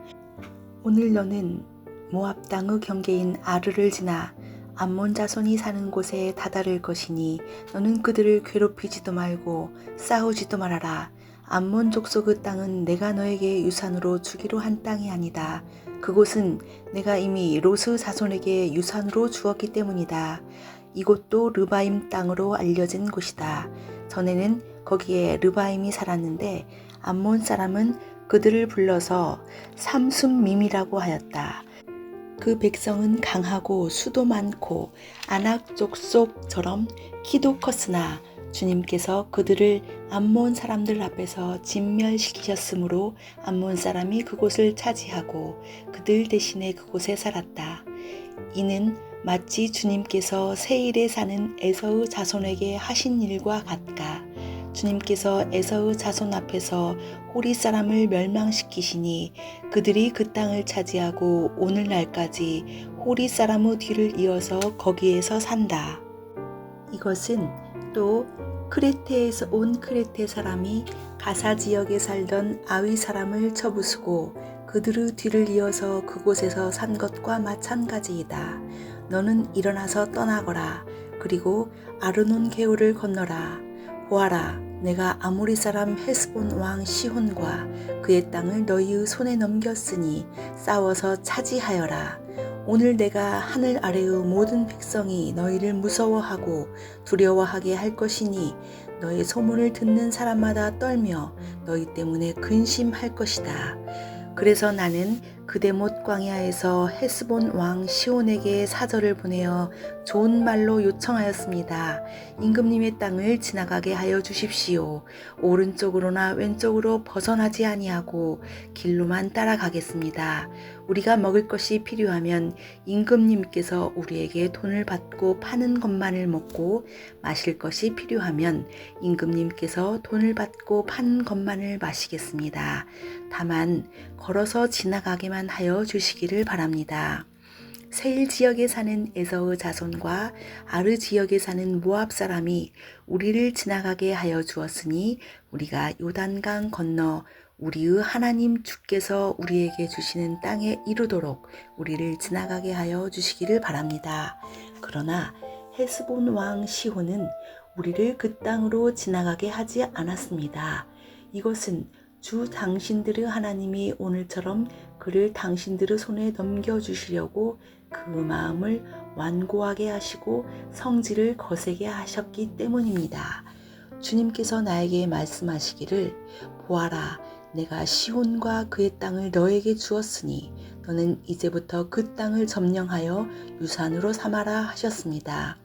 오늘 너는 모압 땅의 경계인 아르를 지나 암몬 자손이 사는 곳에 다다를 것이니 너는 그들을 괴롭히지도 말고 싸우지도 말아라. 암몬 족속의 땅은 내가 너에게 유산으로 주기로 한 땅이 아니다. 그곳은 내가 이미 로스 자손에게 유산으로 주었기 때문이다. 이곳도 르바임 땅으로 알려진 곳이다. 전에는 거기에 르바임이 살았는데 암몬 사람은 그들을 불러서 삼순밈이라고 하였다. 그 백성은 강하고 수도 많고 아낙 족속처럼 키도 컸으나 주님께서 그들을 암몬 사람들 앞에서 진멸시키셨으므로 암몬 사람이 그곳을 차지하고 그들 대신에 그곳에 살았다. 이는 마치 주님께서 세일에 사는 에서의 자손에게 하신 일과 같가. 주님께서 에서의 자손 앞에서 호리 사람을 멸망시키시니 그들이 그 땅을 차지하고 오늘날까지 호리 사람의 뒤를 이어서 거기에서 산다. 이것은 또 크레테에서 온 크레테 사람이 가사 지역에 살던 아위 사람을 쳐부수고 그들의 뒤를 이어서 그곳에서 산 것과 마찬가지이다. 너는 일어나서 떠나거라. 그리고 아르논 개울을 건너라. 보아라, 내가 아모리 사람 헤스본 왕 시혼과 그의 땅을 너희의 손에 넘겼으니 싸워서 차지하여라. 오늘 내가 하늘 아래의 모든 백성이 너희를 무서워하고 두려워하게 할 것이니 너의 소문을 듣는 사람마다 떨며 너희 때문에 근심할 것이다. 그래서 나는 그대못 광야에서 헤스본 왕 시온에게 사절을 보내어 좋은 말로 요청하였습니다. 임금님의 땅을 지나가게 하여 주십시오. 오른쪽으로나 왼쪽으로 벗어나지 아니하고 길로만 따라가겠습니다. 우리가 먹을 것이 필요하면 임금님께서 우리에게 돈을 받고 파는 것만을 먹고 마실 것이 필요하면 임금님께서 돈을 받고 파는 것만을 마시겠습니다. 다만 걸어서 지나가게만 하여 주시기를 바랍니다. 세일 지역에 사는 에서의 자손과 아르 지역에 사는 모압 사람이 우리를 지나가게 하여 주었으니 우리가 요단강 건너 우리의 하나님 주께서 우리에게 주시는 땅에 이르도록 우리를 지나가게 하여 주시기를 바랍니다. 그러나 헤스본 왕 시혼은 우리를 그 땅으로 지나가게 하지 않았습니다. 이것은 주 당신들의 하나님이 오늘처럼 그를 당신들의 손에 넘겨주시려고 그 마음을 완고하게 하시고 성질을 거세게 하셨기 때문입니다. 주님께서 나에게 말씀하시기를 보아라, 내가 시온과 그의 땅을 너에게 주었으니 너는 이제부터 그 땅을 점령하여 유산으로 삼아라 하셨습니다.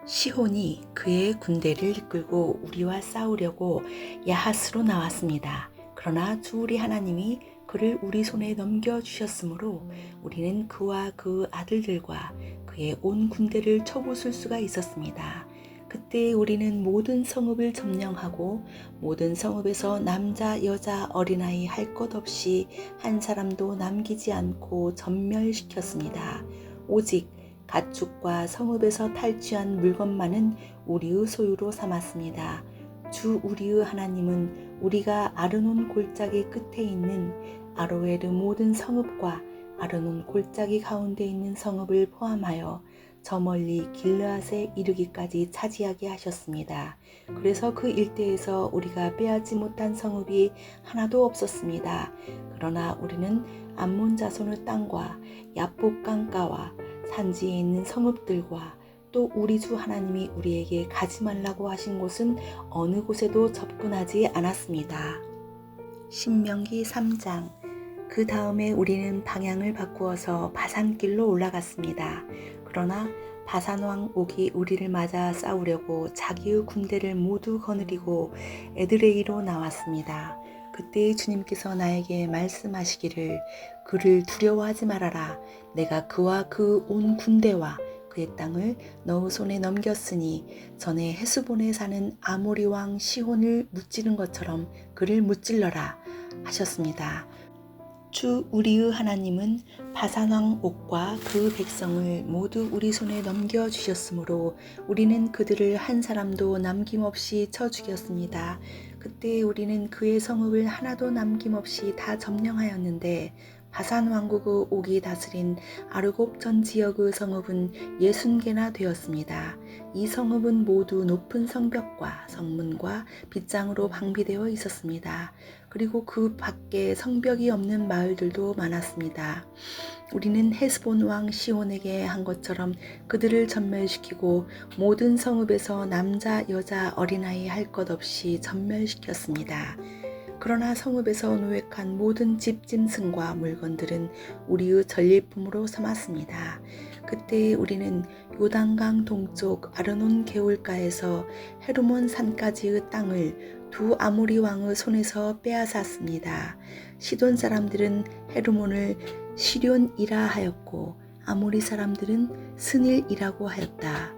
시온이 그의 군대를 이끌고 우리와 싸우려고 야하스로 나왔습니다. 그러나 주 우리 하나님이 그를 우리 손에 넘겨주셨으므로 우리는 그와 그 아들들과 그의 온 군대를 쳐부술 수가 있었습니다. 그때 우리는 모든 성읍을 점령하고 모든 성읍에서 남자, 여자, 어린아이 할 것 없이 한 사람도 남기지 않고 전멸시켰습니다. 오직 가축과 성읍에서 탈취한 물건만은 우리의 소유로 삼았습니다. 주 우리의 하나님은 우리가 아르논 골짜기 끝에 있는 아로엘의 모든 성읍과 아르논 골짜기 가운데 있는 성읍을 포함하여 저 멀리 길르앗에 이르기까지 차지하게 하셨습니다. 그래서 그 일대에서 우리가 빼앗지 못한 성읍이 하나도 없었습니다. 그러나 우리는 암몬 자손의 땅과 야복 강가와 산지에 있는 성읍들과 또 우리 주 하나님이 우리에게 가지 말라고 하신 곳은 어느 곳에도 접근하지 않았습니다. 신명기 3장. 그 다음에 우리는 방향을 바꾸어서 바산길로 올라갔습니다. 그러나 바산왕 옥이 우리를 맞아 싸우려고 자기의 군대를 모두 거느리고 에드레이로 나왔습니다. 그때 주님께서 나에게 말씀하시기를 그를 두려워하지 말아라. 내가 그와 그 온 군대와 그의 땅을 너의 손에 넘겼으니 전에 헤스본에 사는 아모리 왕 시혼을 무찌른 것처럼 그를 무찔러라 하셨습니다. 주 우리의 하나님은 바산왕 옥과 그 백성을 모두 우리 손에 넘겨주셨으므로 우리는 그들을 한 사람도 남김없이 쳐 죽였습니다. 그때 우리는 그의 성읍을 하나도 남김없이 다 점령하였는데 바산 왕국의 옥이 다스린 아르곱 전 지역의 성읍은 60개나 되었습니다. 이 성읍은 모두 높은 성벽과 성문과 빗장으로 방비되어 있었습니다. 그리고 그 밖에 성벽이 없는 마을들도 많았습니다. 우리는 헤스본 왕 시온에게 한 것처럼 그들을 전멸시키고 모든 성읍에서 남자, 여자, 어린아이 할 것 없이 전멸시켰습니다. 그러나 성읍에서 노획한 모든 집 짐승과 물건들은 우리의 전리품으로 삼았습니다. 그때 우리는 요단강 동쪽 아르논 개울가에서 헤르몬 산까지의 땅을 두 아모리 왕의 손에서 빼앗았습니다. 시돈 사람들은 헤르몬을 시련이라 하였고 아모리 사람들은 스닐이라고 하였다.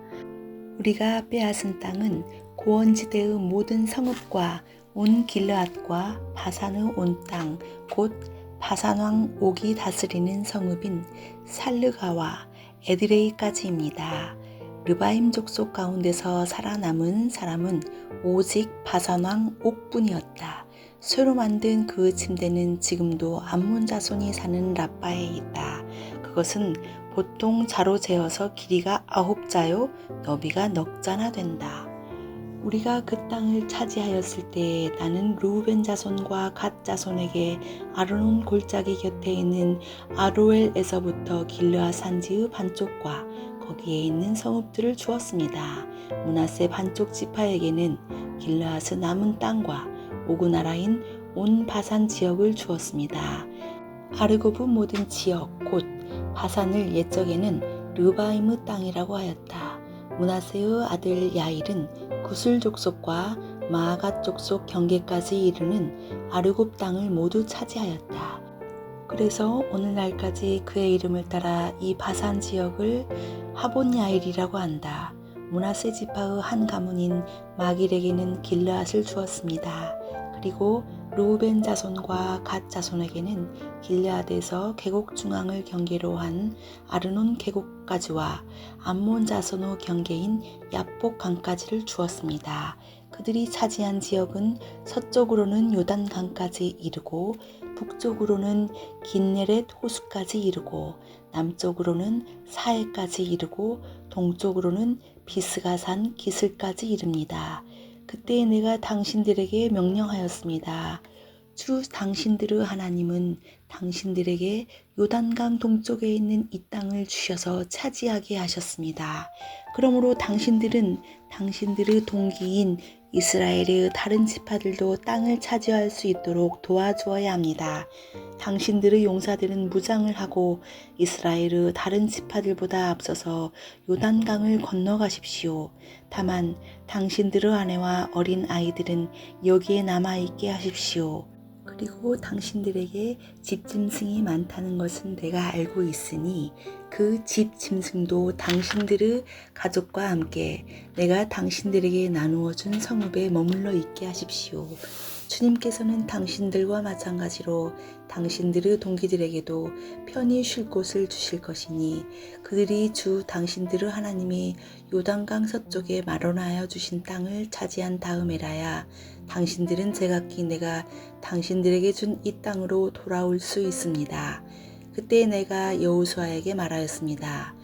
우리가 빼앗은 땅은 고원지대의 모든 성읍과 온 길르앗과 바산의 온 땅, 곧 바산왕 옥이 다스리는 성읍인 살르가와 에드레이까지입니다. 르바임 족속 가운데서 살아남은 사람은 오직 바산왕 옥뿐이었다. 쇠로 만든 그 침대는 지금도 암몬 자손이 사는 라빠에 있다. 그것은 보통 자로 재어서 길이가 9자요 너비가 넉 자나 된다. 우리가 그 땅을 차지하였을 때 나는 루벤 자손과 갓 자손에게 아르논 골짜기 곁에 있는 아로엘에서부터 길르앗 산지의 반쪽과 거기에 있는 성읍들을 주었습니다. 므낫세 반쪽 지파에게는 길르앗의 남은 땅과 오그 나라인 온 바산 지역을 주었습니다. 아르고브 모든 지역 곧 바산을 옛적에는 르바임의 땅이라고 하였다. 므낫세의 아들 야일은 구슬 족속과 마아갓 족속 경계까지 이르는 아르곱 땅을 모두 차지하였다. 그래서 오늘날까지 그의 이름을 따라 이 바산 지역을 하본 야일이라고 한다. 므낫세 지파의 한 가문인 마길에게는 길르앗을 주었습니다. 그리고 루벤 자손과 갓 자손에게는 길르앗에서 계곡 중앙을 경계로 한 아르논 계곡까지와 암몬 자손의 경계인 야복 강까지를 주었습니다. 그들이 차지한 지역은 서쪽으로는 요단 강까지 이르고 북쪽으로는 긴네렛 호수까지 이르고 남쪽으로는 사해까지 이르고 동쪽으로는 비스가산 기슬까지 이릅니다. 그때 내가 당신들에게 명령하였습니다. 주 당신들의 하나님은 당신들에게 요단강 동쪽에 있는 이 땅을 주셔서 차지하게 하셨습니다. 그러므로 당신들은 당신들의 동기인 이스라엘의 다른 지파들도 땅을 차지할 수 있도록 도와주어야 합니다. 당신들의 용사들은 무장을 하고 이스라엘의 다른 지파들보다 앞서서 요단강을 건너가십시오. 다만 당신들의 아내와 어린 아이들은 여기에 남아있게 하십시오. 그리고 당신들에게 집짐승이 많다는 것은 내가 알고 있으니 그 집짐승도 당신들의 가족과 함께 내가 당신들에게 나누어 준 성읍에 머물러 있게 하십시오. 주님께서는 당신들과 마찬가지로 당신들의 동기들에게도 편히 쉴 곳을 주실 것이니 그들이 주 당신들의 하나님이 요단강 서쪽에 마련하여 주신 땅을 차지한 다음에라야 당신들은 제각기 내가 당신들에게 준 이 땅으로 돌아올 수 있습니다. 그때 내가 여호수아에게 말하였습니다.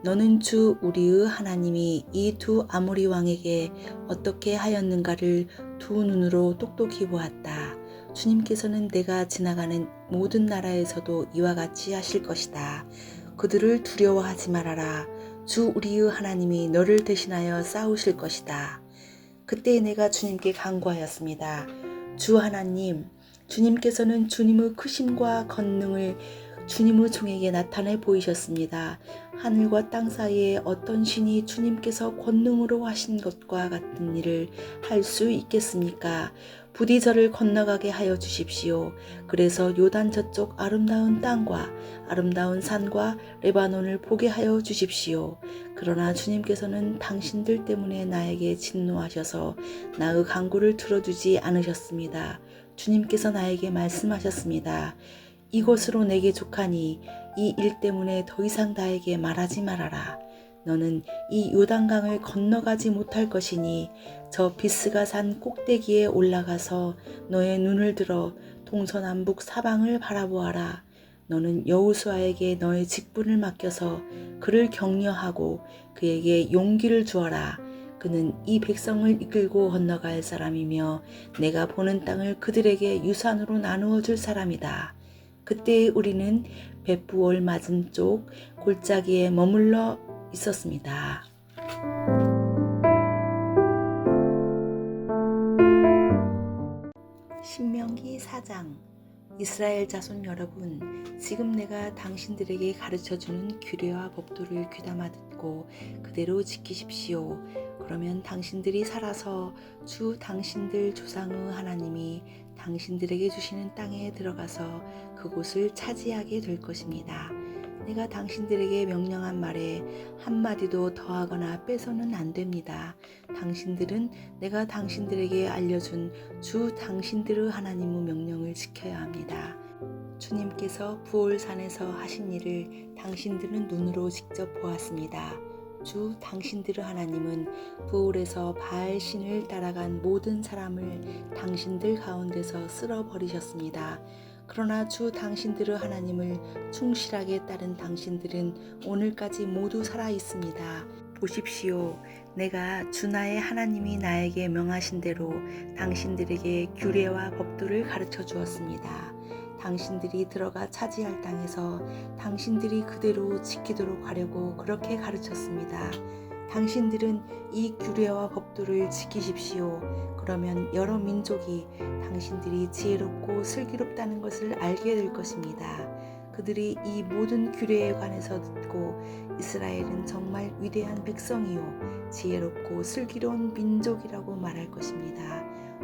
너는 주 우리의 하나님이 이 두 아모리 왕에게 어떻게 하였는가를 두 눈으로 똑똑히 보았다. 주님께서는 내가 지나가는 모든 나라에서도 이와 같이 하실 것이다. 그들을 두려워하지 말아라. 주 우리의 하나님이 너를 대신하여 싸우실 것이다. 그때 내가 주님께 간구하였습니다. 주 하나님, 주님께서는 주님의 크심과 권능을 주님의 종에게 나타내 보이셨습니다. 하늘과 땅 사이에 어떤 신이 주님께서 권능으로 하신 것과 같은 일을 할 수 있겠습니까? 부디 저를 건너가게 하여 주십시오. 그래서 요단 저쪽 아름다운 땅과 아름다운 산과 레바논을 보게 하여 주십시오. 그러나 주님께서는 당신들 때문에 나에게 진노하셔서 나의 간구를 들어주지 않으셨습니다. 주님께서 나에게 말씀하셨습니다. 이것으로 내게 족하니 이 일 때문에 더 이상 나에게 말하지 말아라. 너는 이 요단강을 건너가지 못할 것이니 저 비스가 산 꼭대기에 올라가서 너의 눈을 들어 동서남북 사방을 바라보아라. 너는 여호수아에게 너의 직분을 맡겨서 그를 격려하고 그에게 용기를 주어라. 그는 이 백성을 이끌고 건너갈 사람이며 내가 보는 땅을 그들에게 유산으로 나누어 줄 사람이다. 그때 우리는 벳부올 맞은쪽 골짜기에 머물러 있었습니다. 신명기 4장. 이스라엘 자손 여러분, 지금 내가 당신들에게 가르쳐주는 규례와 법도를 귀담아 듣고 그대로 지키십시오. 그러면 당신들이 살아서 주 당신들 조상의 하나님이 당신들에게 주시는 땅에 들어가서 그곳을 차지하게 될 것입니다. 내가 당신들에게 명령한 말에 한마디도 더하거나 빼서는 안 됩니다. 당신들은 내가 당신들에게 알려준 주 당신들의 하나님의 명령을 지켜야 합니다. 주님께서 부올산에서 하신 일을 당신들은 눈으로 직접 보았습니다. 주 당신들의 하나님은 부올에서 바알 신을 따라간 모든 사람을 당신들 가운데서 쓸어버리셨습니다. 그러나 주 당신들의 하나님을 충실하게 따른 당신들은 오늘까지 모두 살아 있습니다. 보십시오. 내가 주 나의 하나님이 나에게 명하신 대로 당신들에게 규례와 법도를 가르쳐 주었습니다. 당신들이 들어가 차지할 땅에서 당신들이 그대로 지키도록 하려고 그렇게 가르쳤습니다. 당신들은 이 규례와 법도를 지키십시오. 그러면 여러 민족이 당신들이 지혜롭고 슬기롭다는 것을 알게 될 것입니다. 그들이 이 모든 규례에 관해서 듣고 이스라엘은 정말 위대한 백성이요 지혜롭고 슬기로운 민족이라고 말할 것입니다.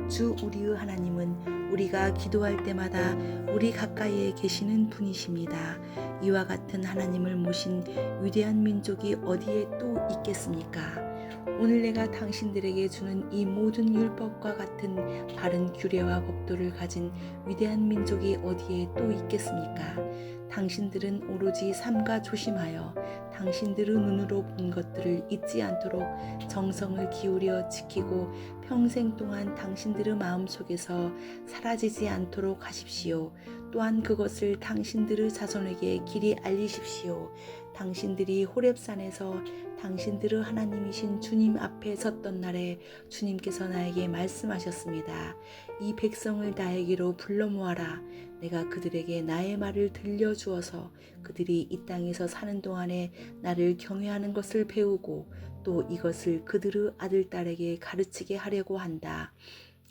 주 우리의 하나님은 우리가 기도할 때마다 우리 가까이에 계시는 분이십니다. 이와 같은 하나님을 모신 위대한 민족이 어디에 또 있겠습니까? 오늘 내가 당신들에게 주는 이 모든 율법과 같은 바른 규례와 법도를 가진 위대한 민족이 어디에 또 있겠습니까? 당신들은 오로지 삼가 조심하여 당신들의 눈으로 본 것들을 잊지 않도록 정성을 기울여 지키고 평생 동안 당신들의 마음속에서 사라지지 않도록 하십시오. 또한 그것을 당신들의 자손에게 길이 알리십시오. 당신들이 호렙산에서 당신들의 하나님이신 주님 앞에 섰던 날에 주님께서 나에게 말씀하셨습니다. 이 백성을 나에게로 불러 모아라. 내가 그들에게 나의 말을 들려주어서 그들이 이 땅에서 사는 동안에 나를 경외하는 것을 배우고 또 이것을 그들의 아들딸에게 가르치게 하려고 한다.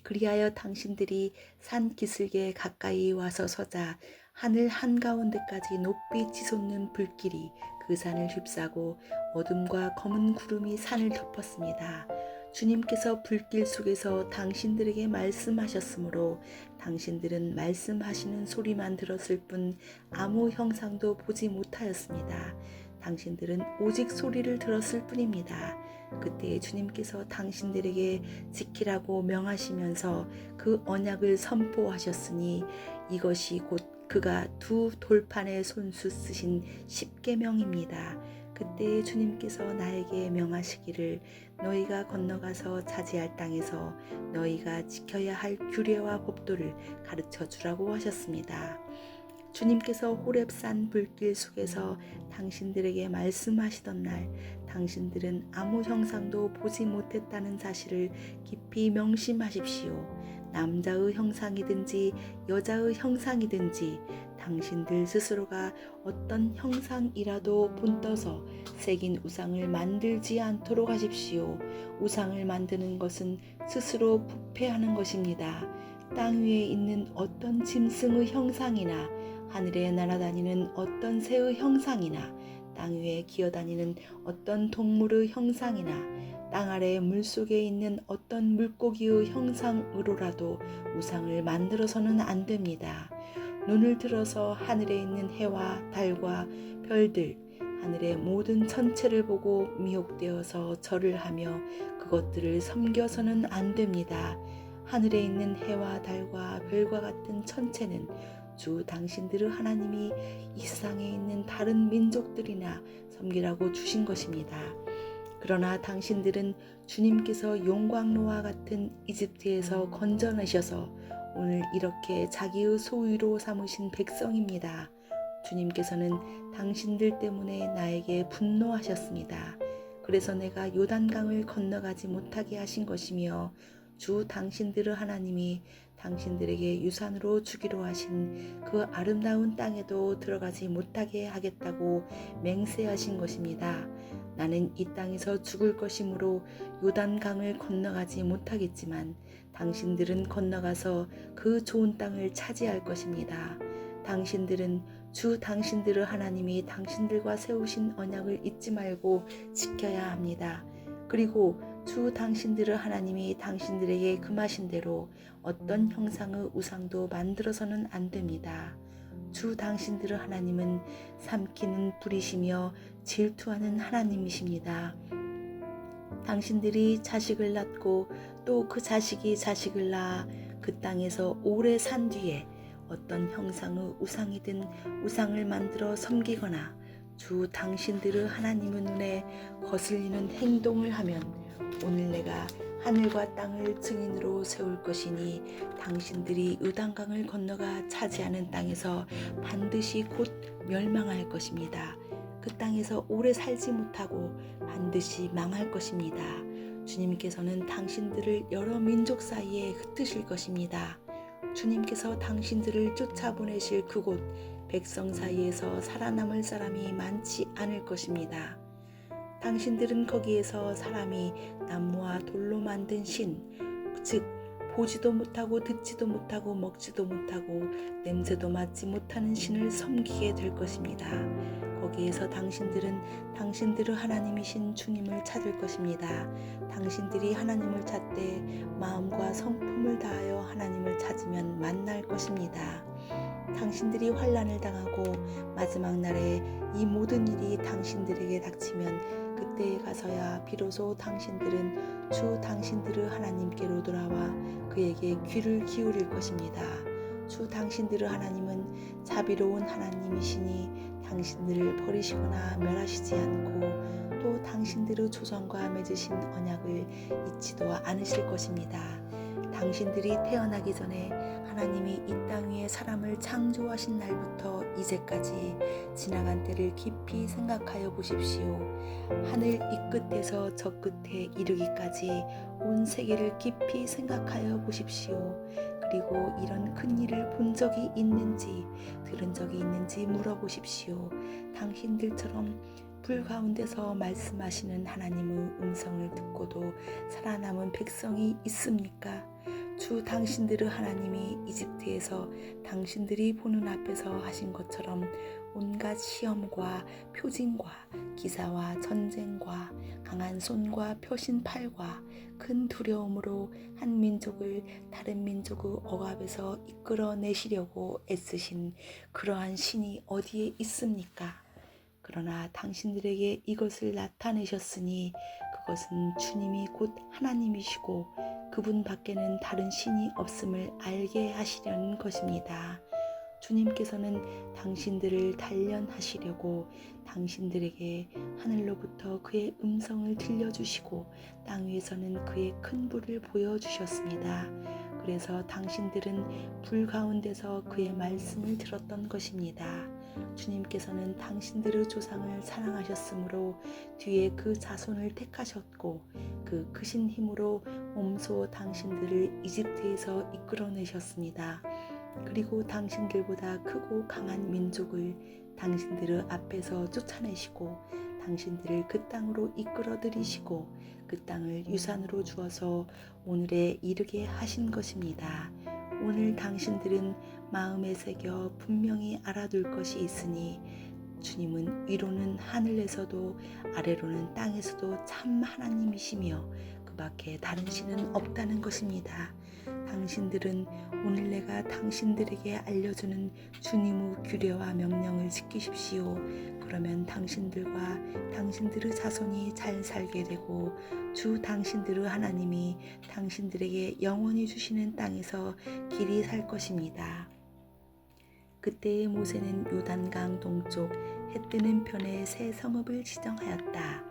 그리하여 당신들이 산 기슭에 가까이 와서 서자 하늘 한가운데까지 높이 치솟는 불길이 그 산을 휩싸고 어둠과 검은 구름이 산을 덮었습니다. 주님께서 불길 속에서 당신들에게 말씀하셨으므로 당신들은 말씀하시는 소리만 들었을 뿐 아무 형상도 보지 못하였습니다. 당신들은 오직 소리를 들었을 뿐입니다. 그때 주님께서 당신들에게 지키라고 명하시면서 그 언약을 선포하셨으니 이것이 곧 그가 두 돌판에 손수 쓰신 십계명입니다. 그때 주님께서 나에게 명하시기를 너희가 건너가서 차지할 땅에서 너희가 지켜야 할 규례와 법도를 가르쳐 주라고 하셨습니다. 주님께서 호렙산 불길 속에서 당신들에게 말씀하시던 날 당신들은 아무 형상도 보지 못했다는 사실을 깊이 명심하십시오. 남자의 형상이든지 여자의 형상이든지 당신들 스스로가 어떤 형상이라도 본떠서 새긴 우상을 만들지 않도록 하십시오. 우상을 만드는 것은 스스로 부패하는 것입니다. 땅 위에 있는 어떤 짐승의 형상이나 하늘에 날아다니는 어떤 새의 형상이나 땅 위에 기어다니는 어떤 동물의 형상이나 땅 아래 물속에 있는 어떤 물고기의 형상으로라도 우상을 만들어서는 안 됩니다. 눈을 들어서 하늘에 있는 해와 달과 별들, 하늘의 모든 천체를 보고 미혹되어서 절을 하며 그것들을 섬겨서는 안 됩니다. 하늘에 있는 해와 달과 별과 같은 천체는 주 당신들의 하나님이 이 세상에 있는 다른 민족들이나 섬기라고 주신 것입니다. 그러나 당신들은 주님께서 용광로와 같은 이집트에서 건져내셔서 오늘 이렇게 자기의 소유로 삼으신 백성입니다. 주님께서는 당신들 때문에 나에게 분노하셨습니다. 그래서 내가 요단강을 건너가지 못하게 하신 것이며 주 당신들의 하나님이 당신들에게 유산으로 주기로 하신 그 아름다운 땅에도 들어가지 못하게 하겠다고 맹세하신 것입니다. 나는 이 땅에서 죽을 것이므로 요단강을 건너가지 못하겠지만 당신들은 건너가서 그 좋은 땅을 차지할 것입니다. 당신들은 주 당신들의 하나님이 당신들과 세우신 언약을 잊지 말고 지켜야 합니다. 그리고 주 당신들의 하나님이 당신들에게 금하신 대로 어떤 형상의 우상도 만들어서는 안 됩니다. 주 당신들의 하나님은 삼키는 불이시며 질투하는 하나님이십니다. 당신들이 자식을 낳고 또 그 자식이 자식을 낳아 그 땅에서 오래 산 뒤에 어떤 형상의 우상이든 우상을 만들어 섬기거나 주 당신들의 하나님의 눈에 거슬리는 행동을 하면 오늘 내가 하늘과 땅을 증인으로 세울 것이니 당신들이 요단강을 건너가 차지하는 땅에서 반드시 곧 멸망할 것입니다. 그 땅에서 오래 살지 못하고 반드시 망할 것입니다. 주님께서는 당신들을 여러 민족 사이에 흩으실 것입니다. 주님께서 당신들을 쫓아보내실 그곳 백성 사이에서 살아남을 사람이 많지 않을 것입니다. 당신들은 거기에서 사람이 나무와 돌로 만든 신, 즉 보지도 못하고 듣지도 못하고 먹지도 못하고 냄새도 맡지 못하는 신을 섬기게 될 것입니다. 거기에서 당신들은 당신들의 하나님이신 주님을 찾을 것입니다. 당신들이 하나님을 찾되 마음과 성품을 다하여 하나님을 찾으면 만날 것입니다. 당신들이 환난을 당하고 마지막 날에 이 모든 일이 당신들에게 닥치면 그때에 가서야 비로소 당신들은 주 당신들의 하나님께로 돌아와 그에게 귀를 기울일 것입니다. 주 당신들의 하나님은 자비로운 하나님이시니 당신들을 버리시거나 멸하시지 않고 또 당신들의 조상과 맺으신 언약을 잊지도 않으실 것입니다. 당신들이 태어나기 전에 하나님이 이 땅 위에 사람을 창조하신 날부터 이제까지 지나간 때를 깊이 생각하여 보십시오. 하늘 이 끝에서 저 끝에 이르기까지 온 세계를 깊이 생각하여 보십시오. 그리고 이런 큰 일을 본 적이 있는지 들은 적이 있는지 물어보십시오. 당신들처럼 불 가운데서 말씀하시는 하나님의 음성을 듣고도 살아남은 백성이 있습니까? 주 당신들의 하나님이 이집트에서 당신들이 보는 앞에서 하신 것처럼 온갖 시험과 표징과 기사와 전쟁과 강한 손과 펴신 팔과 큰 두려움으로 한 민족을 다른 민족의 억압에서 이끌어내시려고 애쓰신 그러한 신이 어디에 있습니까? 그러나 당신들에게 이것을 나타내셨으니 그것은 주님이 곧 하나님이시고 그분 밖에는 다른 신이 없음을 알게 하시려는 것입니다. 주님께서는 당신들을 단련하시려고 당신들에게 하늘로부터 그의 음성을 들려주시고 땅 위에서는 그의 큰 불을 보여주셨습니다. 그래서 당신들은 불 가운데서 그의 말씀을 들었던 것입니다. 주님께서는 당신들의 조상을 사랑하셨으므로 뒤에 그 자손을 택하셨고 그 크신 힘으로 몸소 당신들을 이집트에서 이끌어내셨습니다. 그리고 당신들보다 크고 강한 민족을 당신들의 앞에서 쫓아내시고 당신들을 그 땅으로 이끌어들이시고 그 땅을 유산으로 주어서 오늘에 이르게 하신 것입니다. 오늘 당신들은 마음에 새겨 분명히 알아둘 것이 있으니 주님은 위로는 하늘에서도 아래로는 땅에서도 참 하나님이시며 그 밖에 다른 신은 없다는 것입니다. 당신들은 오늘 내가 당신들에게 알려주는 주님의 규례와 명령을 지키십시오. 그러면 당신들과 당신들의 자손이 잘 살게 되고 주 당신들의 하나님이 당신들에게 영원히 주시는 땅에서 길이 살 것입니다. 그때의 모세는 요단강 동쪽 해 뜨는 편에 새 성읍을 지정하였다.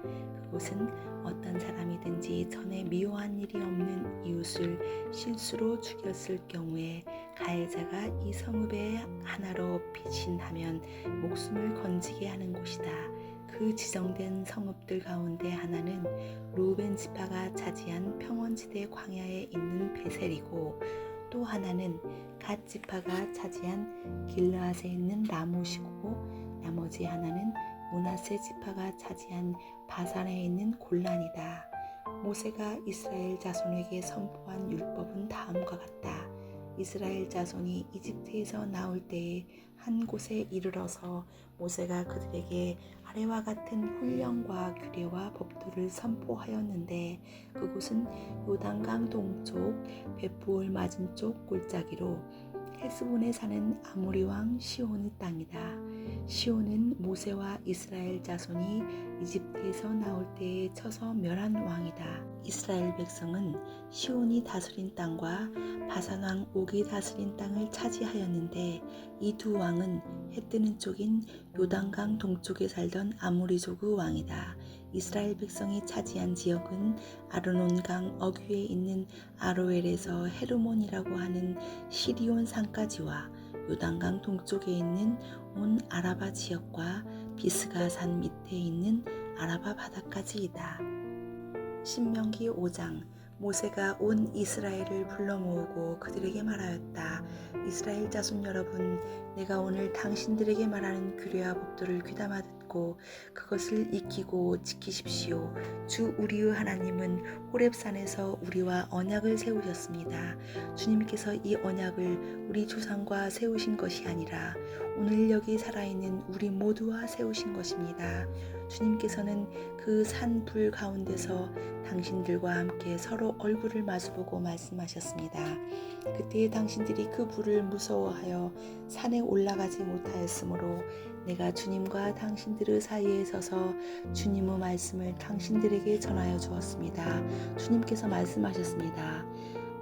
그곳은 어떤 사람이든지 전에 미워한 일이 없는 이웃을 실수로 죽였을 경우에 가해자가 이 성읍의 하나로 피신하면 목숨을 건지게 하는 곳이다. 그 지정된 성읍들 가운데 하나는 루벤 지파가 차지한 평원지대 광야에 있는 베셀이고 또 하나는 갓 지파가 차지한 길르앗에 있는 라못이고 나머지 하나는 므낫세 지파가 차지한 바산에 있는 골란이다. 모세가 이스라엘 자손에게 선포한 율법은 다음과 같다. 이스라엘 자손이 이집트에서 나올 때에 한 곳에 이르러서 모세가 그들에게 아래와 같은 훈령과 규례와 법도를 선포하였는데 그곳은 요단강 동쪽 벳부올 맞은쪽 골짜기로 헤스본에 사는 아모리 왕 시온의 땅이다. 시온은 모세와 이스라엘 자손이 이집트에서 나올 때에 쳐서 멸한 왕이다. 이스라엘 백성은 시온이 다스린 땅과 바산 왕 옥이 다스린 땅을 차지하였는데 이 두 왕은 해 뜨는 쪽인 요단강 동쪽에 살던 아모리족의 왕이다. 이스라엘 백성이 차지한 지역은 아르논강 어귀에 있는 아로엘에서 헤르몬이라고 하는 시리온 산까지와 요단강 동쪽에 있는 온 아라바 지역과 비스가 산 밑에 있는 아라바 바다까지이다. 신명기 5장. 모세가 온 이스라엘을 불러 모으고 그들에게 말하였다. 이스라엘 자손 여러분, 내가 오늘 당신들에게 말하는 규례와 법도를 귀담아 듣고 그것을 익히고 지키십시오. 주 우리의 하나님은 호렙산에서 우리와 언약을 세우셨습니다. 주님께서 이 언약을 우리 조상과 세우신 것이 아니라 오늘 여기 살아있는 우리 모두와 세우신 것입니다. 주님께서는 그 산 불 가운데서 당신들과 함께 서로 얼굴을 마주보고 말씀하셨습니다. 그때 당신들이 그 불을 무서워하여 산에 올라가지 못하였으므로 내가 주님과 당신들의 사이에 서서 주님의 말씀을 당신들에게 전하여 주었습니다. 주님께서 말씀하셨습니다.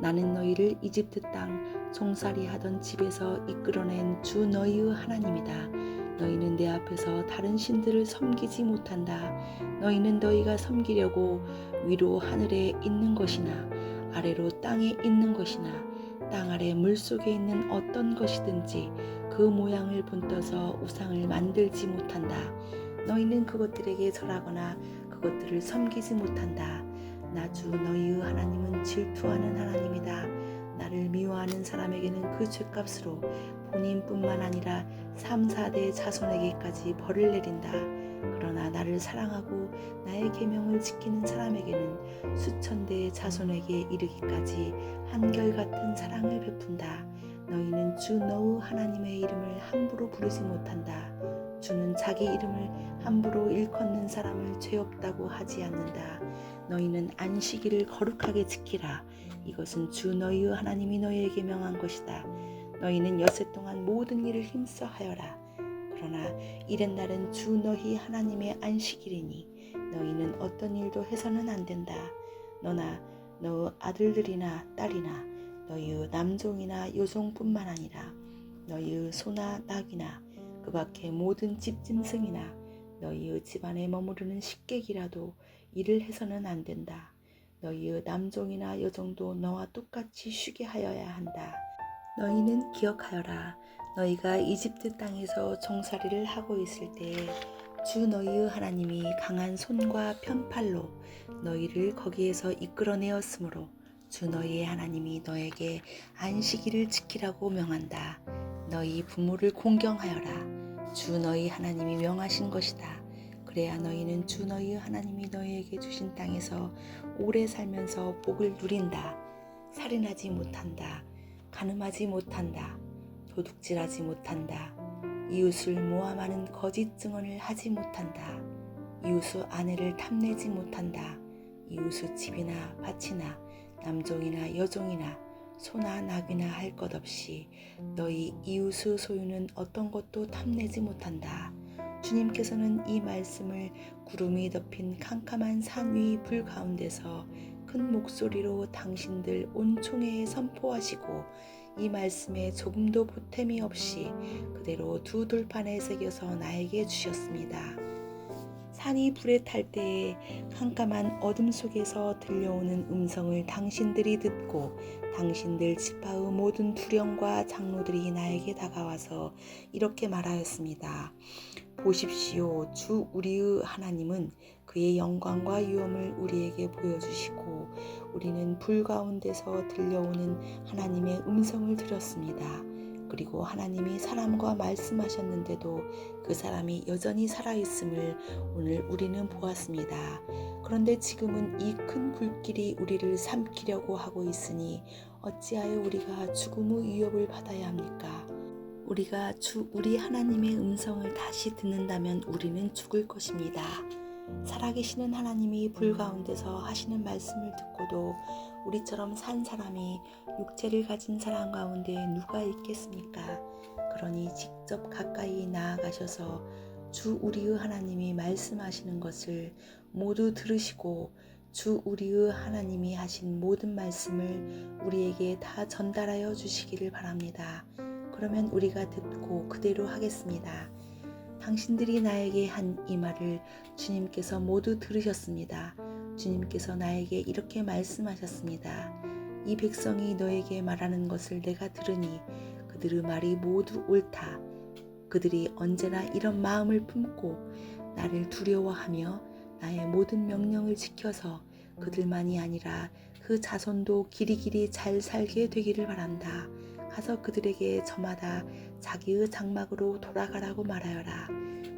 나는 너희를 이집트 땅 종살이 하던 집에서 이끌어낸 주 너희의 하나님이다. 너희는 내 앞에서 다른 신들을 섬기지 못한다. 너희는 너희가 섬기려고 위로 하늘에 있는 것이나 아래로 땅에 있는 것이나 땅 아래 물속에 있는 어떤 것이든지 그 모양을 본떠서 우상을 만들지 못한다. 너희는 그것들에게 절하거나 그것들을 섬기지 못한다. 나 주 너희의 하나님은 질투하는 하나님이다. 나를 미워하는 사람에게는 그 죄값으로 본인뿐만 아니라 3, 4대 자손에게까지 벌을 내린다. 그러나 나를 사랑하고 나의 계명을 지키는 사람에게는 수천 대의 자손에게 이르기까지 한결같은 사랑을 베푼다. 너희는 주 너의 하나님의 이름을 함부로 부르지 못한다. 주는 자기 이름을 함부로 일컫는 사람을 죄 없다고 하지 않는다. 너희는 안식일을 거룩하게 지키라. 이것은 주 너희의 하나님이 너희에게 명한 것이다. 너희는 엿새 동안 모든 일을 힘써 하여라. 그러나 이튿날은 주 너희 하나님의 안식일이니 너희는 어떤 일도 해서는 안 된다. 너나 너의 아들들이나 딸이나 너희의 남종이나 여종뿐만 아니라 너희의 소나 낙이나 그 밖의 모든 집짐승이나 너희의 집안에 머무르는 식객이라도 일을 해서는 안 된다. 너희의 남종이나 여종도 너와 똑같이 쉬게 하여야 한다. 너희는 기억하여라. 너희가 이집트 땅에서 종살이를 하고 있을 때에 주 너희의 하나님이 강한 손과 편팔로 너희를 거기에서 이끌어내었으므로 주 너희의 하나님이 너에게 안식일을 지키라고 명한다. 너희 부모를 공경하여라. 주 너희 하나님이 명하신 것이다. 그래야 너희는 주 너희의 하나님이 너희에게 주신 땅에서 오래 살면서 복을 누린다. 살인하지 못한다. 간음하지 못한다. 도둑질하지 못한다. 이웃을 모함하는 거짓 증언을 하지 못한다. 이웃의 아내를 탐내지 못한다. 이웃의 집이나 밭이나 남종이나 여종이나 소나 낙이나 할 것 없이 너희 이웃의 소유는 어떤 것도 탐내지 못한다. 주님께서는 이 말씀을 구름이 덮인 캄캄한 산 위 불 가운데서 큰 목소리로 당신들 온 총회에 선포하시고 이 말씀에 조금도 보탬이 없이 그대로 두 돌판에 새겨서 나에게 주셨습니다. 산이 불에 탈 때에 캄캄한 어둠 속에서 들려오는 음성을 당신들이 듣고 당신들 지파의 모든 두령과 장로들이 나에게 다가와서 이렇게 말하였습니다. 보십시오. 주 우리의 하나님은 그의 영광과 위엄을 우리에게 보여주시고 우리는 불 가운데서 들려오는 하나님의 음성을 들었습니다. 그리고 하나님이 사람과 말씀하셨는데도 그 사람이 여전히 살아있음을 오늘 우리는 보았습니다. 그런데 지금은 이 큰 불길이 우리를 삼키려고 하고 있으니 어찌하여 우리가 죽음의 위협을 받아야 합니까? 우리가 우리 하나님의 음성을 다시 듣는다면 우리는 죽을 것입니다. 살아계시는 하나님이 불 가운데서 하시는 말씀을 듣고도 우리처럼 산 사람이 육체를 가진 사람 가운데 누가 있겠습니까? 그러니 직접 가까이 나아가셔서 주 우리의 하나님이 말씀하시는 것을 모두 들으시고 주 우리의 하나님이 하신 모든 말씀을 우리에게 다 전달하여 주시기를 바랍니다. 그러면 우리가 듣고 그대로 하겠습니다. 당신들이 나에게 한 이 말을 주님께서 모두 들으셨습니다. 주님께서 나에게 이렇게 말씀하셨습니다. 이 백성이 너에게 말하는 것을 내가 들으니 그들의 말이 모두 옳다. 그들이 언제나 이런 마음을 품고 나를 두려워하며 나의 모든 명령을 지켜서 그들만이 아니라 그 자손도 길이길이 잘 살게 되기를 바란다. 가서 그들에게 저마다 자기의 장막으로 돌아가라고 말하여라.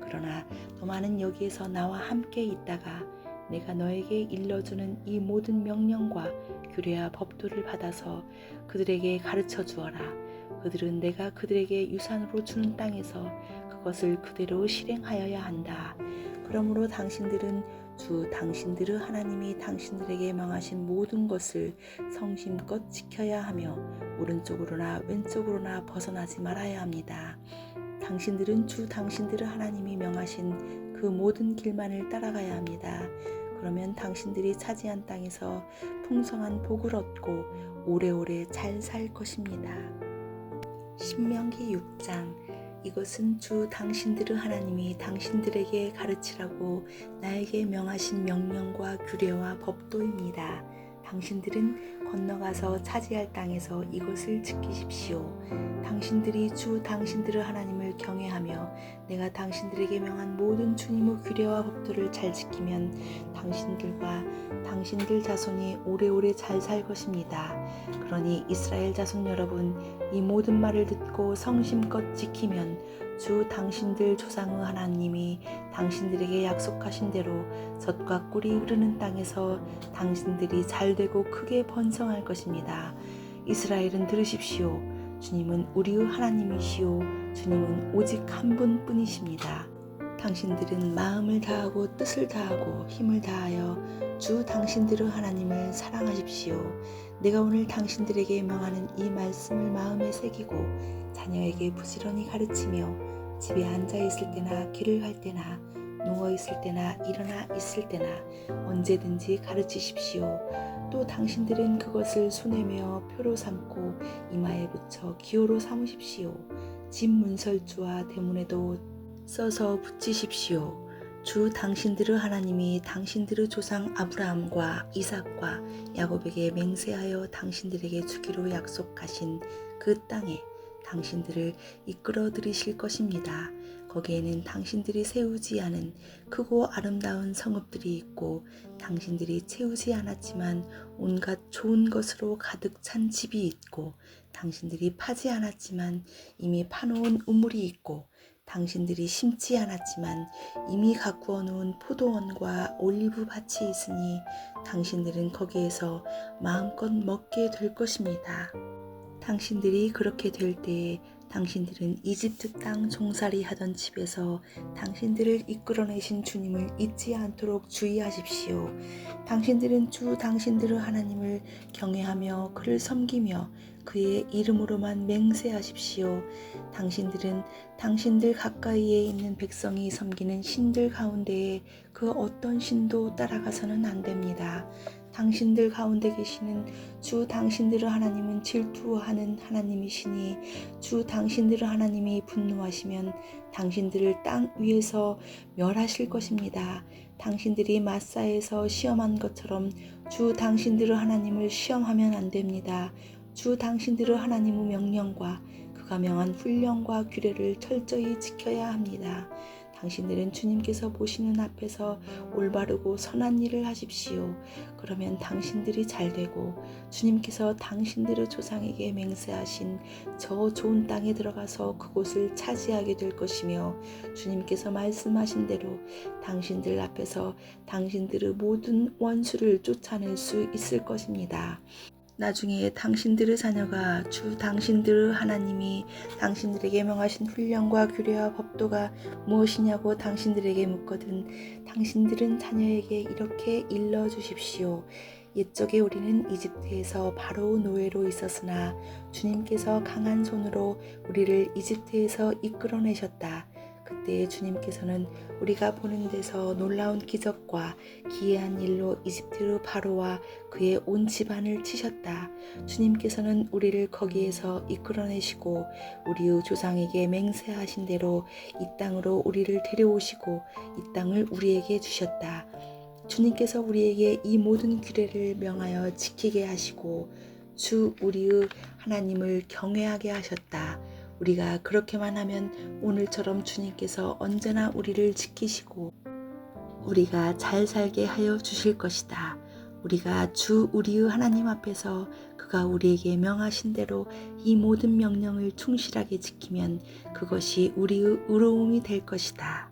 그러나 너만은 여기에서 나와 함께 있다가 내가 너에게 일러주는 이 모든 명령과 규례와 법도를 받아서 그들에게 가르쳐 주어라. 그들은 내가 그들에게 유산으로 주는 땅에서 그것을 그대로 실행하여야 한다. 그러므로 당신들은 주 당신들의 하나님이 당신들에게 명하신 모든 것을 성심껏 지켜야 하며 오른쪽으로나 왼쪽으로나 벗어나지 말아야 합니다. 당신들은 주 당신들의 하나님이 명하신 그 모든 길만을 따라가야 합니다. 그러면 당신들이 차지한 땅에서 풍성한 복을 얻고 오래오래 잘 살 것입니다. 신명기 6장. 이것은 주 당신들의 하나님이 당신들에게 가르치라고 나에게 명하신 명령과 규례와 법도입니다. 당신들은 건너가서 차지할 땅에서 이것을 지키십시오. 당신들이 주 당신들의 하나님을 경외하며 내가 당신들에게 명한 모든 주님의 규례와 법도를 잘 지키면 당신들과 당신들 자손이 오래오래 잘 살 것입니다. 그러니 이스라엘 자손 여러분, 이 모든 말을 듣고 성심껏 지키면 주 당신들 조상의 하나님이 당신들에게 약속하신 대로 젖과 꿀이 흐르는 땅에서 당신들이 잘되고 크게 번성할 것입니다. 이스라엘은 들으십시오. 주님은 우리의 하나님이시오. 주님은 오직 한 분뿐이십니다. 당신들은 마음을 다하고 뜻을 다하고 힘을 다하여 주 당신들의 하나님을 사랑하십시오. 내가 오늘 당신들에게 명하는 이 말씀을 마음에 새기고 자녀에게 부지런히 가르치며 집에 앉아 있을 때나 길을 갈 때나 누워 있을 때나 일어나 있을 때나 언제든지 가르치십시오. 또 당신들은 그것을 손에 메어 표로 삼고 이마에 붙여 기호로 삼으십시오. 집 문설주와 대문에도 써서 붙이십시오. 주 당신들의 하나님이 당신들의 조상 아브라함과 이삭과 야곱에게 맹세하여 당신들에게 주기로 약속하신 그 땅에 당신들을 이끌어 들이실 것입니다. 거기에는 당신들이 세우지 않은 크고 아름다운 성읍들이 있고 당신들이 채우지 않았지만 온갖 좋은 것으로 가득 찬 집이 있고 당신들이 파지 않았지만 이미 파놓은 우물이 있고 당신들이 심지 않았지만 이미 가꾸어 놓은 포도원과 올리브 밭이 있으니 당신들은 거기에서 마음껏 먹게 될 것입니다. 당신들이 그렇게 될 때에 당신들은 이집트 땅 종살이 하던 집에서 당신들을 이끌어내신 주님을 잊지 않도록 주의하십시오. 당신들은 주 당신들의 하나님을 경외하며 그를 섬기며 그의 이름으로만 맹세하십시오. 당신들은 당신들 가까이에 있는 백성이 섬기는 신들 가운데에 그 어떤 신도 따라가서는 안 됩니다. 당신들 가운데 계시는 주 당신들의 하나님은 질투하는 하나님이시니 주 당신들의 하나님이 분노하시면 당신들을 땅 위에서 멸하실 것입니다. 당신들이 마사에서 시험한 것처럼 주 당신들의 하나님을 시험하면 안 됩니다. 주 당신들의 하나님의 명령과 그가 명한 훈령과 규례를 철저히 지켜야 합니다. 당신들은 주님께서 보시는 앞에서 올바르고 선한 일을 하십시오. 그러면 당신들이 잘되고 주님께서 당신들의 조상에게 맹세하신 저 좋은 땅에 들어가서 그곳을 차지하게 될 것이며 주님께서 말씀하신 대로 당신들 앞에서 당신들의 모든 원수를 쫓아낼 수 있을 것입니다. 나중에 당신들의 자녀가 주 당신들의 하나님이 당신들에게 명하신 훈령과 규례와 법도가 무엇이냐고 당신들에게 묻거든 당신들은 자녀에게 이렇게 일러 주십시오. 옛적에 우리는 이집트에서 바로 노예로 있었으나 주님께서 강한 손으로 우리를 이집트에서 이끌어내셨다. 그때 주님께서는 우리가 보는 데서 놀라운 기적과 기이한 일로 이집트 바로와 그의 온 집안을 치셨다. 주님께서는 우리를 거기에서 이끌어내시고 우리의 조상에게 맹세하신 대로 이 땅으로 우리를 데려오시고 이 땅을 우리에게 주셨다. 주님께서 우리에게 이 모든 규례를 명하여 지키게 하시고 주 우리의 하나님을 경외하게 하셨다. 우리가 그렇게만 하면 오늘처럼 주님께서 언제나 우리를 지키시고 우리가 잘 살게 하여 주실 것이다. 우리가 주 우리의 하나님 앞에서 그가 우리에게 명하신 대로 이 모든 명령을 충실하게 지키면 그것이 우리의 의로움이 될 것이다.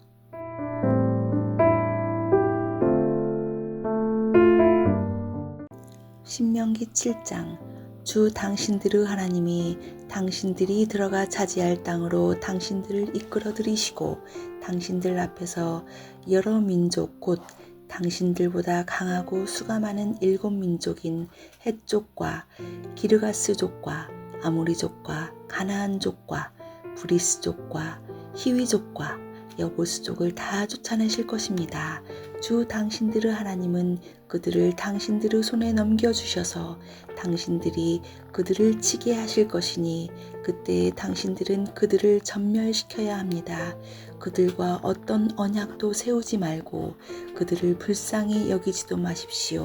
신명기 7장. 주 당신들의 하나님이 당신들이 들어가 차지할 땅으로 당신들을 이끌어 들이시고 당신들 앞에서 여러 민족 곧 당신들보다 강하고 수가 많은 7민족인 헷족과 기르가스족과 아모리족과 가나안족과 브리스족과 히위족과 여보스족을 다 쫓아내실 것입니다. 주 당신들의 하나님은 그들을 당신들의 손에 넘겨주셔서 당신들이 그들을 치게 하실 것이니 그때 당신들은 그들을 전멸시켜야 합니다. 그들과 어떤 언약도 세우지 말고 그들을 불쌍히 여기지도 마십시오.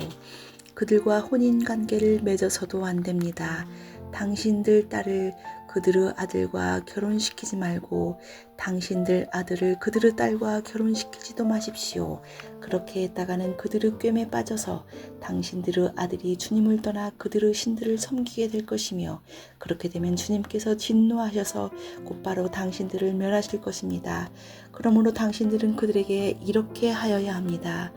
그들과 혼인관계를 맺어서도 안 됩니다. 당신들 딸을 그들의 아들과 결혼시키지 말고 당신들 아들을 그들의 딸과 결혼시키지도 마십시오. 그렇게 했다가는 그들의 꿰매 빠져서 당신들의 아들이 주님을 떠나 그들의 신들을 섬기게 될 것이며 그렇게 되면 주님께서 진노하셔서 곧바로 당신들을 멸하실 것입니다. 그러므로 당신들은 그들에게 이렇게 하여야 합니다.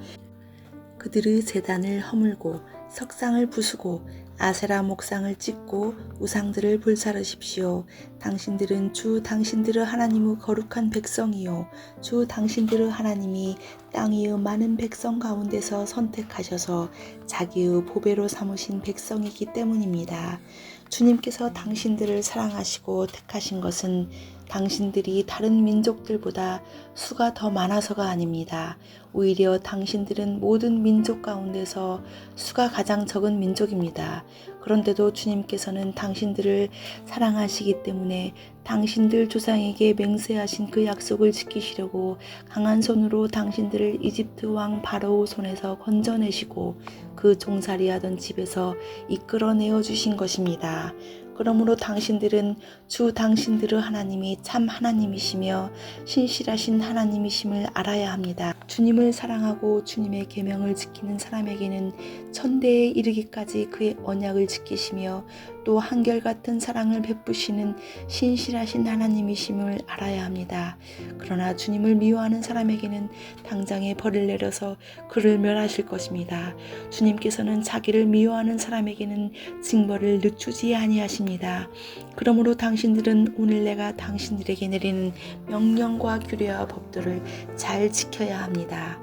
그들의 제단을 허물고 석상을 부수고 아세라 목상을 찢고 우상들을 불사르십시오. 당신들은 주 당신들의 하나님의 거룩한 백성이요 주 당신들의 하나님이 땅 위의 많은 백성 가운데서 선택하셔서 자기의 보배로 삼으신 백성이기 때문입니다. 주님께서 당신들을 사랑하시고 택하신 것은 당신들이 다른 민족들보다 수가 더 많아서가 아닙니다. 오히려 당신들은 모든 민족 가운데서 수가 가장 적은 민족입니다. 그런데도 주님께서는 당신들을 사랑하시기 때문에 당신들 조상에게 맹세하신 그 약속을 지키시려고 강한 손으로 당신들을 이집트 왕 바로의 손에서 건져내시고 그 종살이하던 집에서 이끌어내어 주신 것입니다. 그러므로 당신들은 주 당신들의 하나님이 참 하나님이시며 신실하신 하나님이심을 알아야 합니다. 주님을 사랑하고 주님의 계명을 지키는 사람에게는 천대에 이르기까지 그의 언약을 지키시며 또 한결같은 사랑을 베푸시는 신실하신 하나님이심을 알아야 합니다. 그러나 주님을 미워하는 사람에게는 당장에 벌을 내려서 그를 멸하실 것입니다. 주님께서는 자기를 미워하는 사람에게는 징벌을 늦추지 아니하십니다. 그러므로 당신들은 오늘 내가 당신들에게 내리는 명령과 규례와 법도를 잘 지켜야 합니다.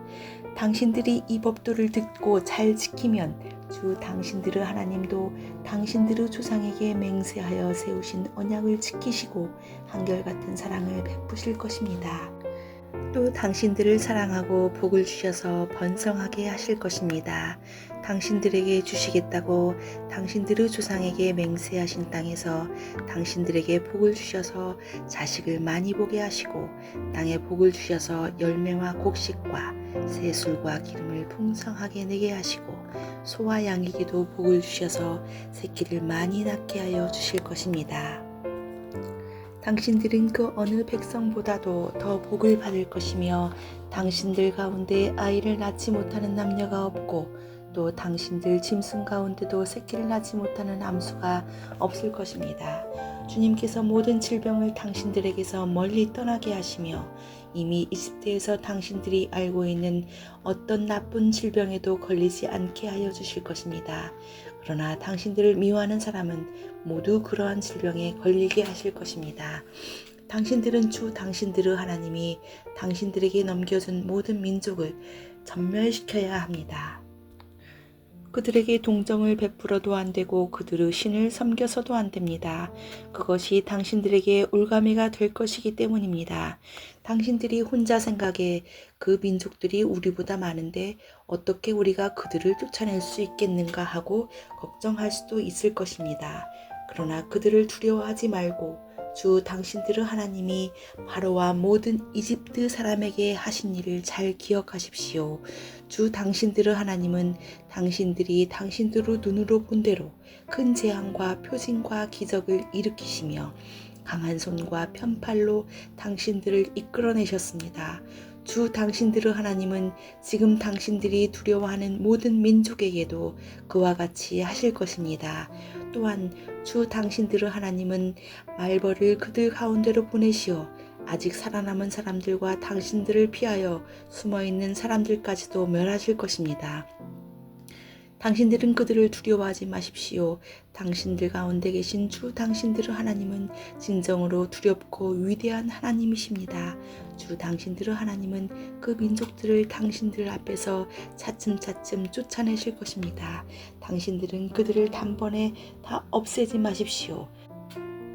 당신들이 이 법도를 듣고 잘 지키면 주 당신들의 하나님도 당신들의 조상에게 맹세하여 세우신 언약을 지키시고 한결같은 사랑을 베푸실 것입니다. 또 당신들을 사랑하고 복을 주셔서 번성하게 하실 것입니다. 당신들에게 주시겠다고 당신들의 조상에게 맹세하신 땅에서 당신들에게 복을 주셔서 자식을 많이 보게 하시고 땅에 복을 주셔서 열매와 곡식과 새술과 기름을 풍성하게 내게 하시고 소와 양에게도 복을 주셔서 새끼를 많이 낳게 하여 주실 것입니다. 당신들은 그 어느 백성보다도 더 복을 받을 것이며 당신들 가운데 아이를 낳지 못하는 남녀가 없고 또 당신들 짐승 가운데도 새끼를 낳지 못하는 암수가 없을 것입니다. 주님께서 모든 질병을 당신들에게서 멀리 떠나게 하시며 이미 이집트에서 당신들이 알고 있는 어떤 나쁜 질병에도 걸리지 않게 하여 주실 것입니다. 그러나 당신들을 미워하는 사람은 모두 그러한 질병에 걸리게 하실 것입니다. 당신들은 주 당신들의 하나님이 당신들에게 넘겨준 모든 민족을 전멸시켜야 합니다. 그들에게 동정을 베풀어도 안 되고 그들의 신을 섬겨서도 안 됩니다. 그것이 당신들에게 올가미가 될 것이기 때문입니다. 당신들이 혼자 생각해 그 민족들이 우리보다 많은데 어떻게 우리가 그들을 쫓아낼 수 있겠는가 하고 걱정할 수도 있을 것입니다. 그러나 그들을 두려워하지 말고 주 당신들의 하나님이 바로와 모든 이집트 사람에게 하신 일을 잘 기억하십시오. 주 당신들의 하나님은 당신들이 당신들의 눈으로 본 대로 큰 재앙과 표징과 기적을 일으키시며 강한 손과 편팔로 당신들을 이끌어내셨습니다. 주 당신들의 하나님은 지금 당신들이 두려워하는 모든 민족에게도 그와 같이 하실 것입니다. 또한 주 당신들의 하나님은 말벌을 그들 가운데로 보내시어 아직 살아남은 사람들과 당신들을 피하여 숨어있는 사람들까지도 멸하실 것입니다. 당신들은 그들을 두려워하지 마십시오. 당신들 가운데 계신 주 당신들의 하나님은 진정으로 두렵고 위대한 하나님이십니다. 주 당신들의 하나님은 그 민족들을 당신들 앞에서 차츰차츰 쫓아내실 것입니다. 당신들은 그들을 단번에 다 없애지 마십시오.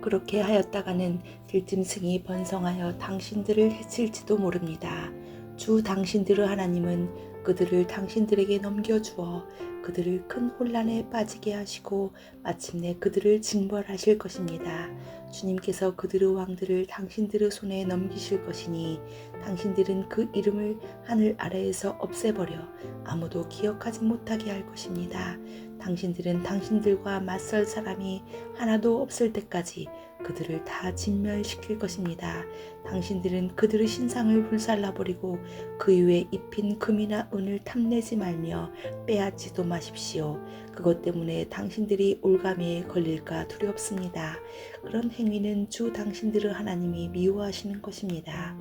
그렇게 하였다가는 들짐승이 번성하여 당신들을 해칠지도 모릅니다. 주 당신들의 하나님은 그들을 당신들에게 넘겨주어 그들을 큰 혼란에 빠지게 하시고 마침내 그들을 징벌하실 것입니다. 주님께서 그들의 왕들을 당신들의 손에 넘기실 것이니 당신들은 그 이름을 하늘 아래에서 없애버려 아무도 기억하지 못하게 할 것입니다. 당신들은 당신들과 맞설 사람이 하나도 없을 때까지 그들을 다 진멸시킬 것입니다. 당신들은 그들의 신상을 불살라버리고 그 위에 입힌 금이나 은을 탐내지 말며 빼앗지도 마십시오. 그것 때문에 당신들이 올가미에 걸릴까 두렵습니다. 그런 행위는 주 당신들의 하나님이 미워하시는 것입니다.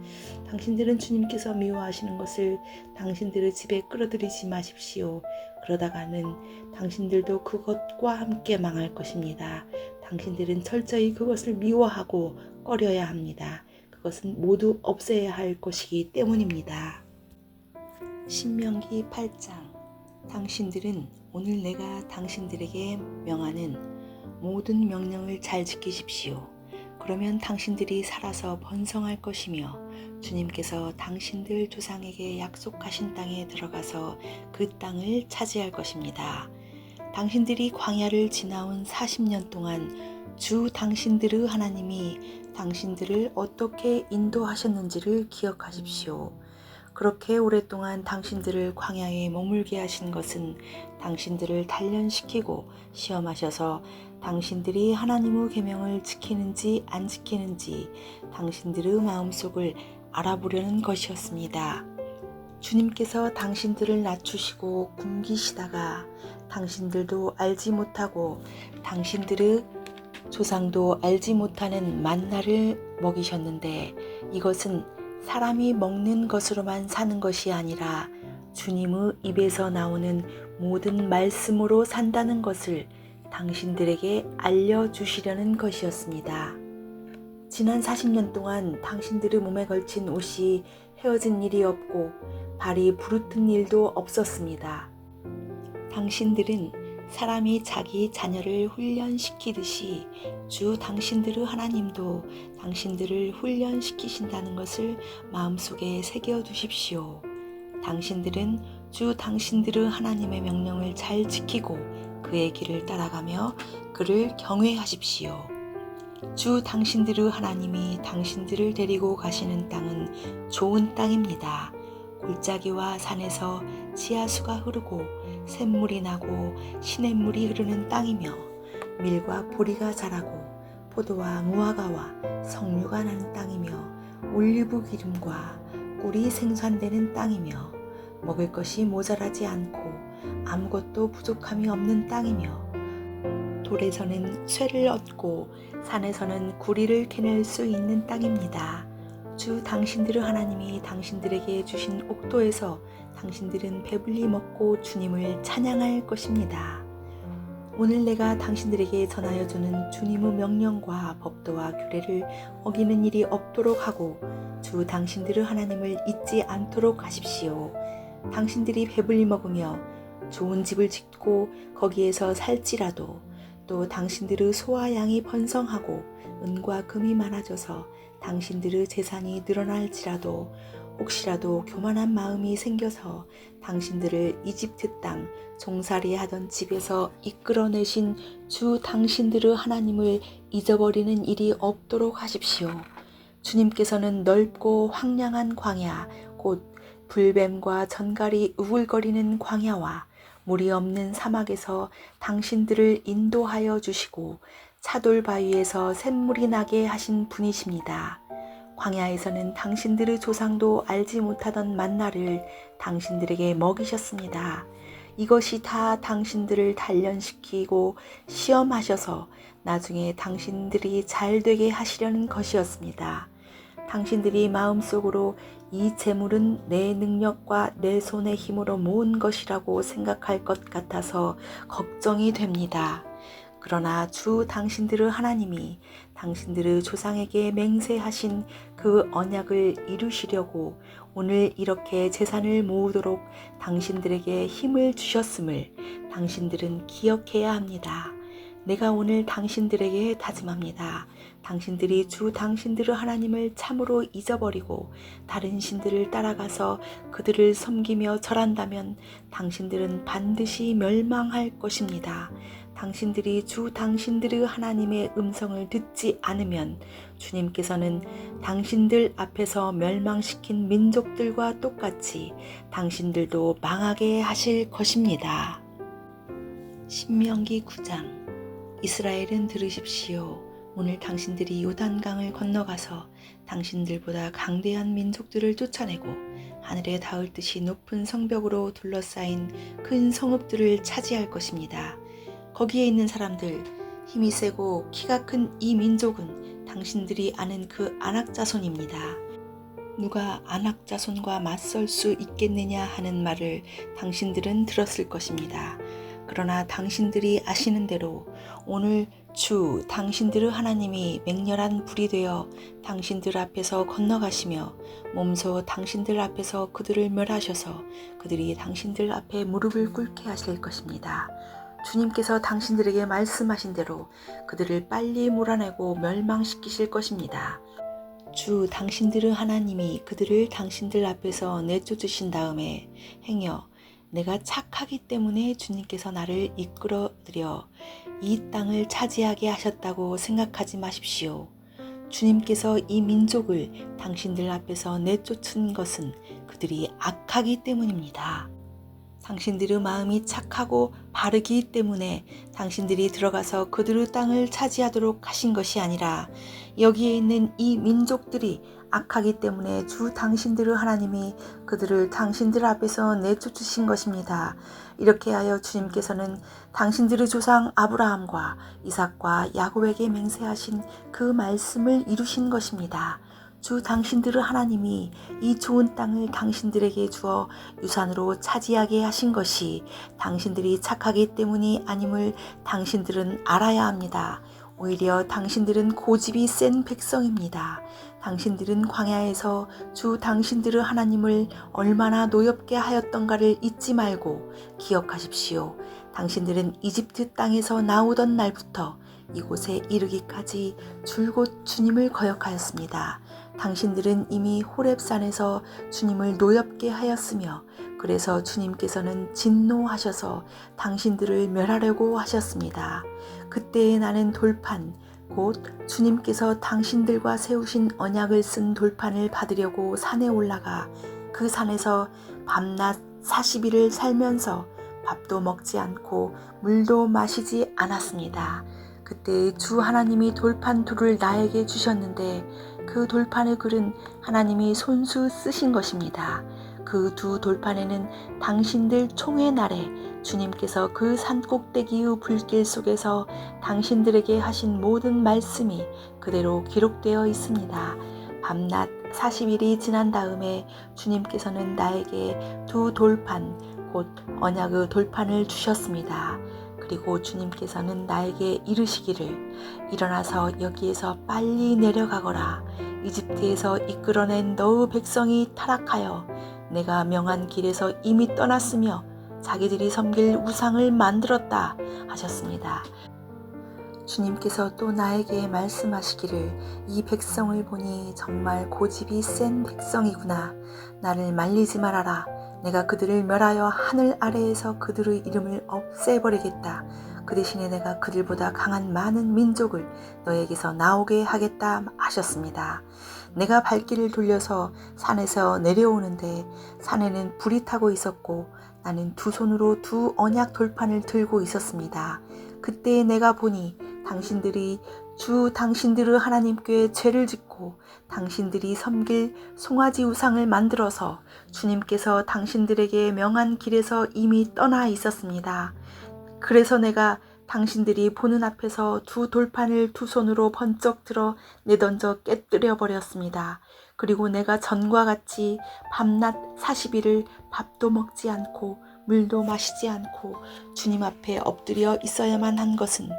당신들은 주님께서 미워하시는 것을 당신들의 집에 끌어들이지 마십시오. 그러다가는 당신들도 그것과 함께 망할 것입니다. 당신들은 철저히 그것을 미워하고 꺼려야 합니다. 그것은 모두 없애야 할 것이기 때문입니다. 신명기 8장. 당신들은 오늘 내가 당신들에게 명하는 모든 명령을 잘 지키십시오. 그러면 당신들이 살아서 번성할 것이며 주님께서 당신들 조상에게 약속하신 땅에 들어가서 그 땅을 차지할 것입니다. 당신들이 광야를 지나온 40년 동안 주 당신들의 하나님이 당신들을 어떻게 인도하셨는지를 기억하십시오. 그렇게 오랫동안 당신들을 광야에 머물게 하신 것은 당신들을 단련시키고 시험하셔서 당신들이 하나님의 계명을 지키는지 안 지키는지 당신들의 마음속을 알아보려는 것이었습니다. 주님께서 당신들을 낮추시고 굶기시다가 당신들도 알지 못하고 당신들의 조상도 알지 못하는 만나를 먹이셨는데 이것은 사람이 먹는 것으로만 사는 것이 아니라 주님의 입에서 나오는 모든 말씀으로 산다는 것을 당신들에게 알려주시려는 것이었습니다. 지난 40년 동안 당신들의 몸에 걸친 옷이 헤어진 일이 없고 발이 부르튼 일도 없었습니다. 당신들은 사람이 자기 자녀를 훈련시키듯이 주 당신들의 하나님도 당신들을 훈련시키신다는 것을 마음속에 새겨두십시오. 당신들은 주 당신들의 하나님의 명령을 잘 지키고 그의 길을 따라가며 그를 경외하십시오. 주 당신들의 하나님이 당신들을 데리고 가시는 땅은 좋은 땅입니다. 골짜기와 산에서 지하수가 흐르고 샘물이 나고 시냇물이 흐르는 땅이며 밀과 보리가 자라고 포도와 무화과와 석류가 나는 땅이며 올리브 기름과 꿀이 생산되는 땅이며 먹을 것이 모자라지 않고 아무것도 부족함이 없는 땅이며 돌에서는 쇠를 얻고 산에서는 구리를 캐낼 수 있는 땅입니다. 주 당신들의 하나님이 당신들에게 주신 옥토에서 당신들은 배불리 먹고 주님을 찬양할 것입니다. 오늘 내가 당신들에게 전하여 주는 주님의 명령과 법도와 규례를 어기는 일이 없도록 하고 주 당신들의 하나님을 잊지 않도록 하십시오. 당신들이 배불리 먹으며 좋은 집을 짓고 거기에서 살지라도 또 당신들의 소와 양이 번성하고 은과 금이 많아져서 당신들의 재산이 늘어날지라도 혹시라도 교만한 마음이 생겨서 당신들을 이집트 땅 종살이 하던 집에서 이끌어내신 주 당신들의 하나님을 잊어버리는 일이 없도록 하십시오. 주님께서는 넓고 황량한 광야, 곧 불뱀과 전갈이 우글거리는 광야와 물이 없는 사막에서 당신들을 인도하여 주시고 차돌 바위에서 샘물이 나게 하신 분이십니다. 광야에서는 당신들의 조상도 알지 못하던 만나를 당신들에게 먹이셨습니다. 이것이 다 당신들을 단련시키고 시험하셔서 나중에 당신들이 잘 되게 하시려는 것이었습니다. 당신들이 마음속으로 이 재물은 내 능력과 내 손의 힘으로 모은 것이라고 생각할 것 같아서 걱정이 됩니다. 그러나 주 당신들의 하나님이 당신들의 조상에게 맹세하신 그 언약을 이루시려고 오늘 이렇게 재산을 모으도록 당신들에게 힘을 주셨음을 당신들은 기억해야 합니다. 내가 오늘 당신들에게 다짐합니다. 당신들이 주 당신들의 하나님을 참으로 잊어버리고 다른 신들을 따라가서 그들을 섬기며 절한다면 당신들은 반드시 멸망할 것입니다. 당신들이 주 당신들의 하나님의 음성을 듣지 않으면 주님께서는 당신들 앞에서 멸망시킨 민족들과 똑같이 당신들도 망하게 하실 것입니다. 신명기 9장. 이스라엘은 들으십시오. 오늘 당신들이 요단강을 건너가서 당신들보다 강대한 민족들을 쫓아내고 하늘에 닿을 듯이 높은 성벽으로 둘러싸인 큰 성읍들을 차지할 것입니다. 거기에 있는 사람들, 힘이 세고 키가 큰 이 민족은 당신들이 아는 그 아낙 자손입니다. 누가 아낙 자손과 맞설 수 있겠느냐 하는 말을 당신들은 들었을 것입니다. 그러나 당신들이 아시는 대로 오늘 주 당신들의 하나님이 맹렬한 불이 되어 당신들 앞에서 건너가시며 몸소 당신들 앞에서 그들을 멸하셔서 그들이 당신들 앞에 무릎을 꿇게 하실 것입니다. 주님께서 당신들에게 말씀하신 대로 그들을 빨리 몰아내고 멸망시키실 것입니다. 주 당신들의 하나님이 그들을 당신들 앞에서 내쫓으신 다음에 행여 내가 착하기 때문에 주님께서 나를 이끌어들여 이 땅을 차지하게 하셨다고 생각하지 마십시오. 주님께서 이 민족을 당신들 앞에서 내쫓은 것은 그들이 악하기 때문입니다. 당신들의 마음이 착하고 바르기 때문에 당신들이 들어가서 그들의 땅을 차지하도록 하신 것이 아니라 여기에 있는 이 민족들이 악하기 때문에 주 당신들의 하나님이 그들을 당신들 앞에서 내쫓으신 것입니다. 이렇게 하여 주님께서는 당신들의 조상 아브라함과 이삭과 야곱에게 맹세하신 그 말씀을 이루신 것입니다. 주 당신들의 하나님이 이 좋은 땅을 당신들에게 주어 유산으로 차지하게 하신 것이 당신들이 착하기 때문이 아님을 당신들은 알아야 합니다. 오히려 당신들은 고집이 센 백성입니다. 당신들은 광야에서 주 당신들의 하나님을 얼마나 노엽게 하였던가를 잊지 말고 기억하십시오. 당신들은 이집트 땅에서 나오던 날부터 이곳에 이르기까지 줄곧 주님을 거역하였습니다. 당신들은 이미 호렙산에서 주님을 노엽게 하였으며 그래서 주님께서는 진노하셔서 당신들을 멸하려고 하셨습니다. 그때에 나는 돌판 곧 주님께서 당신들과 세우신 언약을 쓴 돌판을 받으려고 산에 올라가 그 산에서 밤낮 40일을 살면서 밥도 먹지 않고 물도 마시지 않았습니다. 그때 주 하나님이 돌판 둘을 나에게 주셨는데 그 돌판의 글은 하나님이 손수 쓰신 것입니다. 그 두 돌판에는 당신들 총회 날에 주님께서 그 산 꼭대기의 불길 속에서 당신들에게 하신 모든 말씀이 그대로 기록되어 있습니다. 밤낮 40일이 지난 다음에 주님께서는 나에게 두 돌판 곧 언약의 돌판을 주셨습니다. 그리고 주님께서는 나에게 이르시기를 일어나서 여기에서 빨리 내려가거라. 이집트에서 이끌어낸 너의 백성이 타락하여 내가 명한 길에서 이미 떠났으며 자기들이 섬길 우상을 만들었다 하셨습니다. 주님께서 또 나에게 말씀하시기를 이 백성을 보니 정말 고집이 센 백성이구나. 나를 말리지 말아라. 내가 그들을 멸하여 하늘 아래에서 그들의 이름을 없애버리겠다. 그 대신에 내가 그들보다 강한 많은 민족을 너에게서 나오게 하겠다 하셨습니다. 내가 발길을 돌려서 산에서 내려오는데 산에는 불이 타고 있었고 나는 두 손으로 두 언약 돌판을 들고 있었습니다. 그때 내가 보니 당신들이 주 당신들의 하나님께 죄를 짓고 당신들이 섬길 송아지 우상을 만들어서 주님께서 당신들에게 명한 길에서 이미 떠나 있었습니다. 그래서 내가 당신들이 보는 앞에서 두 돌판을 두 손으로 번쩍 들어 내던져 깨뜨려 버렸습니다. 그리고 내가 전과 같이 밤낮 40일을 밥도 먹지 않고 물도 마시지 않고 주님 앞에 엎드려 있어야만 한 것은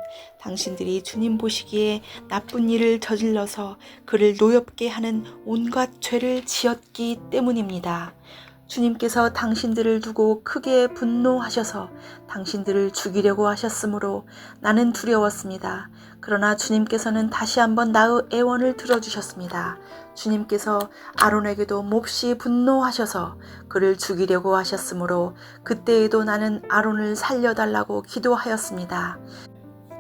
당신들이 주님 보시기에 나쁜 일을 저질러서 그를 노엽게 하는 온갖 죄를 지었기 때문입니다. 주님께서 당신들을 두고 크게 분노하셔서 당신들을 죽이려고 하셨으므로 나는 두려웠습니다. 그러나 주님께서는 다시 한번 나의 애원을 들어주셨습니다. 주님께서 아론에게도 몹시 분노하셔서 그를 죽이려고 하셨으므로 그때에도 나는 아론을 살려달라고 기도하였습니다.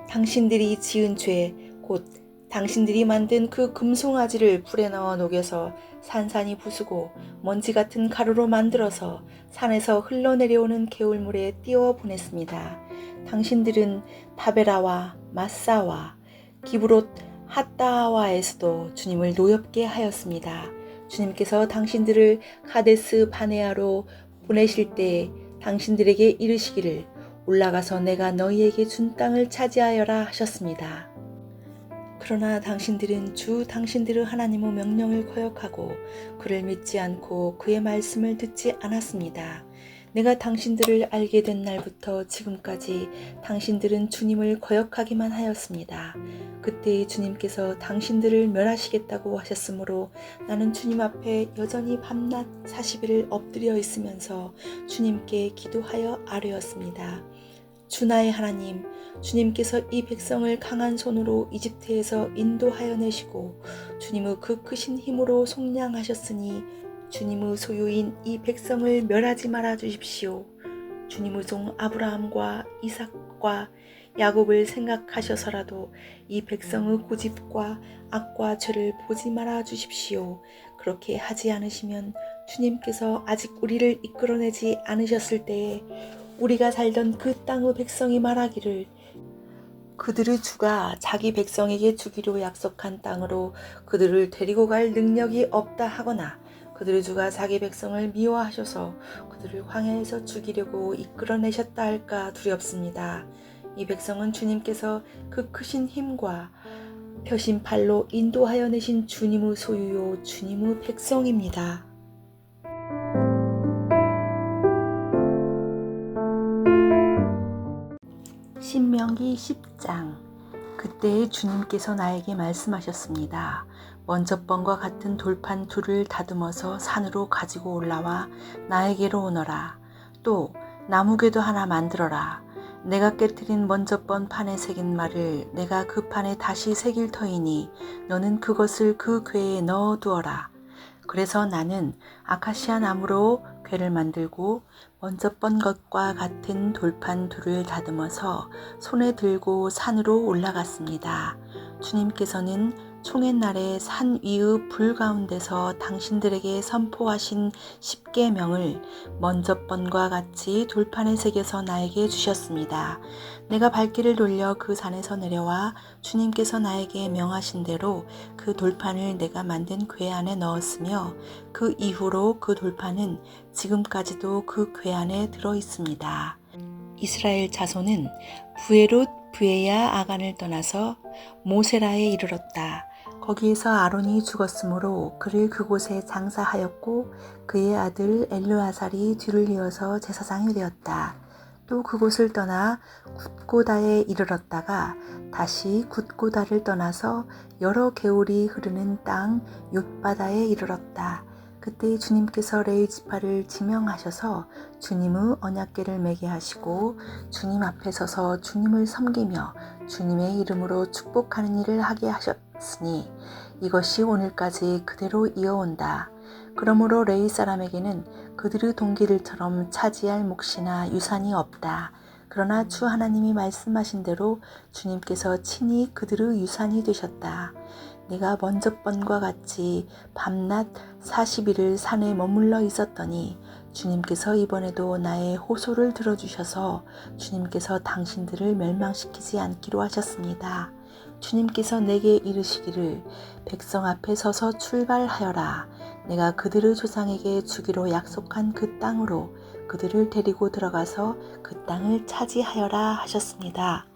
당신들이 지은 죄, 곧 당신들이 만든 그 금송아지를 불에 넣어 녹여서 산산이 부수고 먼지 같은 가루로 만들어서 산에서 흘러내려오는 개울물에 띄워 보냈습니다. 당신들은 다베라와 마사와 기브롯 핫다와에서도 주님을 노엽게 하였습니다. 주님께서 당신들을 가데스 바네아로 보내실 때 당신들에게 이르시기를 올라가서 내가 너희에게 준 땅을 차지하여라 하셨습니다. 그러나 당신들은 주 당신들의 하나님의 명령을 거역하고 그를 믿지 않고 그의 말씀을 듣지 않았습니다. 내가 당신들을 알게 된 날부터 지금까지 당신들은 주님을 거역하기만 하였습니다. 그때 주님께서 당신들을 멸하시겠다고 하셨으므로 나는 주님 앞에 여전히 밤낮 40일을 엎드려 있으면서 주님께 기도하여 아뢰었습니다. 주 나의 하나님, 주님께서 이 백성을 강한 손으로 이집트에서 인도하여 내시고 주님의 그 크신 힘으로 속량하셨으니 주님의 소유인 이 백성을 멸하지 말아 주십시오. 주님의 종 아브라함과 이삭과 야곱을 생각하셔서라도 이 백성의 고집과 악과 죄를 보지 말아 주십시오. 그렇게 하지 않으시면 주님께서 아직 우리를 이끌어내지 않으셨을 때에 우리가 살던 그 땅의 백성이 말하기를 그들의 주가 자기 백성에게 주기로 약속한 땅으로 그들을 데리고 갈 능력이 없다 하거나 그들의 주가 자기 백성을 미워하셔서 그들을 광야에서 죽이려고 이끌어내셨다 할까 두렵습니다. 이 백성은 주님께서 그 크신 힘과 펴신 팔로 인도하여 내신 주님의 소유요 주님의 백성입니다. 신명기 10장. 그때 주님께서 나에게 말씀하셨습니다. 먼저 번과 같은 돌판 둘을 다듬어서 산으로 가지고 올라와 나에게로 오너라. 또 나무궤도 하나 만들어라. 내가 깨트린 먼저 번 판에 새긴 말을 내가 그 판에 다시 새길 터이니 너는 그것을 그 궤에 넣어두어라. 그래서 나는 아카시아 나무로 궤를 만들고 먼저 번 것과 같은 돌판 둘을 다듬어서 손에 들고 산으로 올라갔습니다. 주님께서는 총회날에 산 위의 불 가운데서 당신들에게 선포하신 10계명을 먼저 번과 같이 돌판에 새겨서 나에게 주셨습니다. 내가 발길을 돌려 그 산에서 내려와 주님께서 나에게 명하신 대로 그 돌판을 내가 만든 궤 안에 넣었으며 그 이후로 그 돌판은 지금까지도 그 궤 안에 들어 있습니다. 이스라엘 자손은 부에롯 부에야 아간을 떠나서 모세라에 이르렀다. 거기에서 아론이 죽었으므로 그를 그곳에 장사하였고 그의 아들 엘르아살이 뒤를 이어서 제사장이 되었다. 또 그곳을 떠나 굿고다에 이르렀다가 다시 굿고다를 떠나서 여러 개울이 흐르는 땅 욤바다에 이르렀다. 그때 주님께서 레위 지파를 지명하셔서 주님의 언약궤를 매게 하시고 주님 앞에 서서 주님을 섬기며 주님의 이름으로 축복하는 일을 하게 하셨으니 이것이 오늘까지 그대로 이어온다. 그러므로 레위 사람에게는 그들의 동기들처럼 차지할 몫이나 유산이 없다. 그러나 주 하나님이 말씀하신 대로 주님께서 친히 그들의 유산이 되셨다. 내가 먼저 번과 같이 밤낮 40일을 산에 머물러 있었더니 주님께서 이번에도 나의 호소를 들어주셔서 주님께서 당신들을 멸망시키지 않기로 하셨습니다. 주님께서 내게 이르시기를 백성 앞에 서서 출발하여라. 내가 그들의 조상에게 주기로 약속한 그 땅으로 그들을 데리고 들어가서 그 땅을 차지하여라 하셨습니다.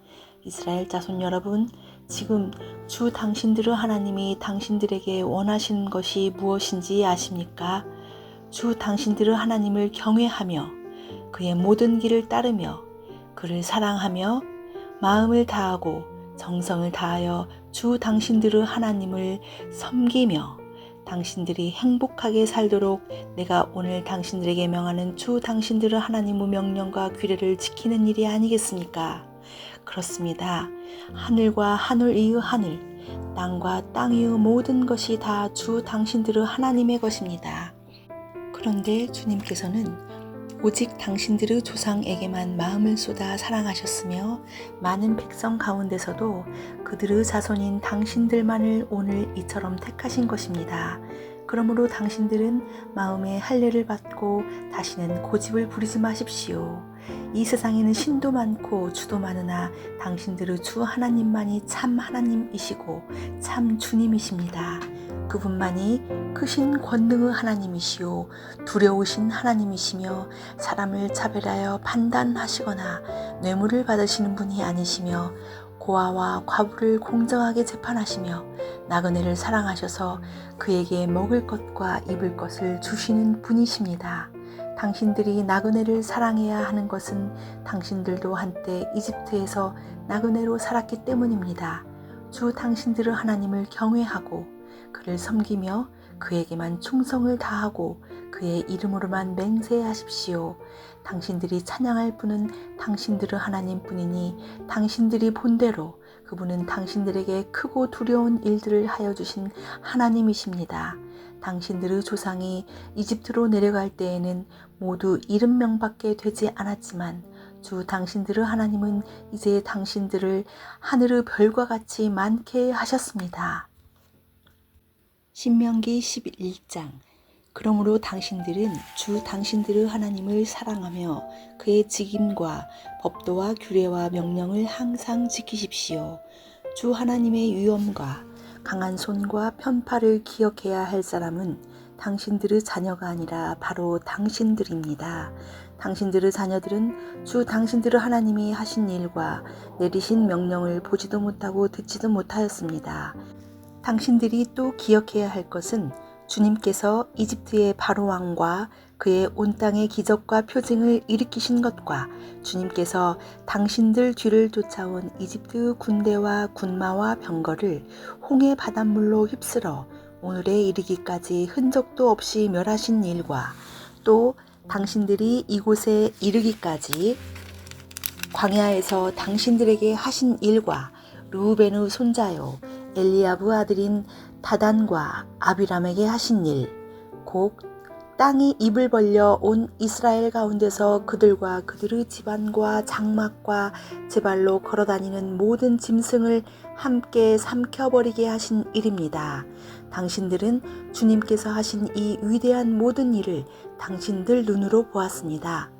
이스라엘 자손 여러분, 지금 주 당신들의 하나님이 당신들에게 원하시는 것이 무엇인지 아십니까? 주 당신들의 하나님을 경외하며 그의 모든 길을 따르며 그를 사랑하며 마음을 다하고 정성을 다하여 주 당신들의 하나님을 섬기며 당신들이 행복하게 살도록 내가 오늘 당신들에게 명하는 주 당신들의 하나님의 명령과 규례를 지키는 일이 아니겠습니까? 그렇습니다. 하늘과 하늘 이의 하늘, 땅과 땅 이의 모든 것이 다 주 당신들의 하나님의 것입니다. 그런데 주님께서는 오직 당신들의 조상에게만 마음을 쏟아 사랑하셨으며 많은 백성 가운데서도 그들의 자손인 당신들만을 오늘 이처럼 택하신 것입니다. 그러므로 당신들은 마음에 할례를 받고 다시는 고집을 부리지 마십시오. 이 세상에는 신도 많고 주도 많으나 당신들의 주 하나님만이 참 하나님이시고 참 주님이십니다. 그분만이 크신 권능의 하나님이시오 두려우신 하나님이시며 사람을 차별하여 판단하시거나 뇌물을 받으시는 분이 아니시며 고아와 과부를 공정하게 재판하시며 나그네를 사랑하셔서 그에게 먹을 것과 입을 것을 주시는 분이십니다. 당신들이 나그네를 사랑해야 하는 것은 당신들도 한때 이집트에서 나그네로 살았기 때문입니다. 주 당신들의 하나님을 경외하고 그를 섬기며 그에게만 충성을 다하고 그의 이름으로만 맹세하십시오. 당신들이 찬양할 분은 당신들의 하나님뿐이니 당신들이 본대로 그분은 당신들에게 크고 두려운 일들을 하여 주신 하나님이십니다. 당신들의 조상이 이집트로 내려갈 때에는 모두 70명밖에 되지 않았지만 주 당신들의 하나님은 이제 당신들을 하늘의 별과 같이 많게 하셨습니다. 신명기 11장. 그러므로 당신들은 주 당신들의 하나님을 사랑하며 그의 직임과 법도와 규례와 명령을 항상 지키십시오. 주 하나님의 위엄과 강한 손과 편팔을 기억해야 할 사람은 당신들의 자녀가 아니라 바로 당신들입니다. 당신들의 자녀들은 주 당신들의 하나님이 하신 일과 내리신 명령을 보지도 못하고 듣지도 못하였습니다. 당신들이 또 기억해야 할 것은 주님께서 이집트의 바로 왕과 그의 온 땅의 기적과 표징을 일으키신 것과 주님께서 당신들 뒤를 쫓아온 이집트 군대와 군마와 병거를 홍해 바닷물로 휩쓸어 오늘에 이르기까지 흔적도 없이 멸하신 일과 또 당신들이 이곳에 이르기까지 광야에서 당신들에게 하신 일과 르우벤의 손자요 엘리야브 아들인 다단과 아비람에게 하신 일, 곧 땅이 입을 벌려 온 이스라엘 가운데서 그들과 그들의 집안과 장막과 제발로 걸어다니는 모든 짐승을 함께 삼켜버리게 하신 일입니다. 당신들은 주님께서 하신 이 위대한 모든 일을 당신들 눈으로 보았습니다.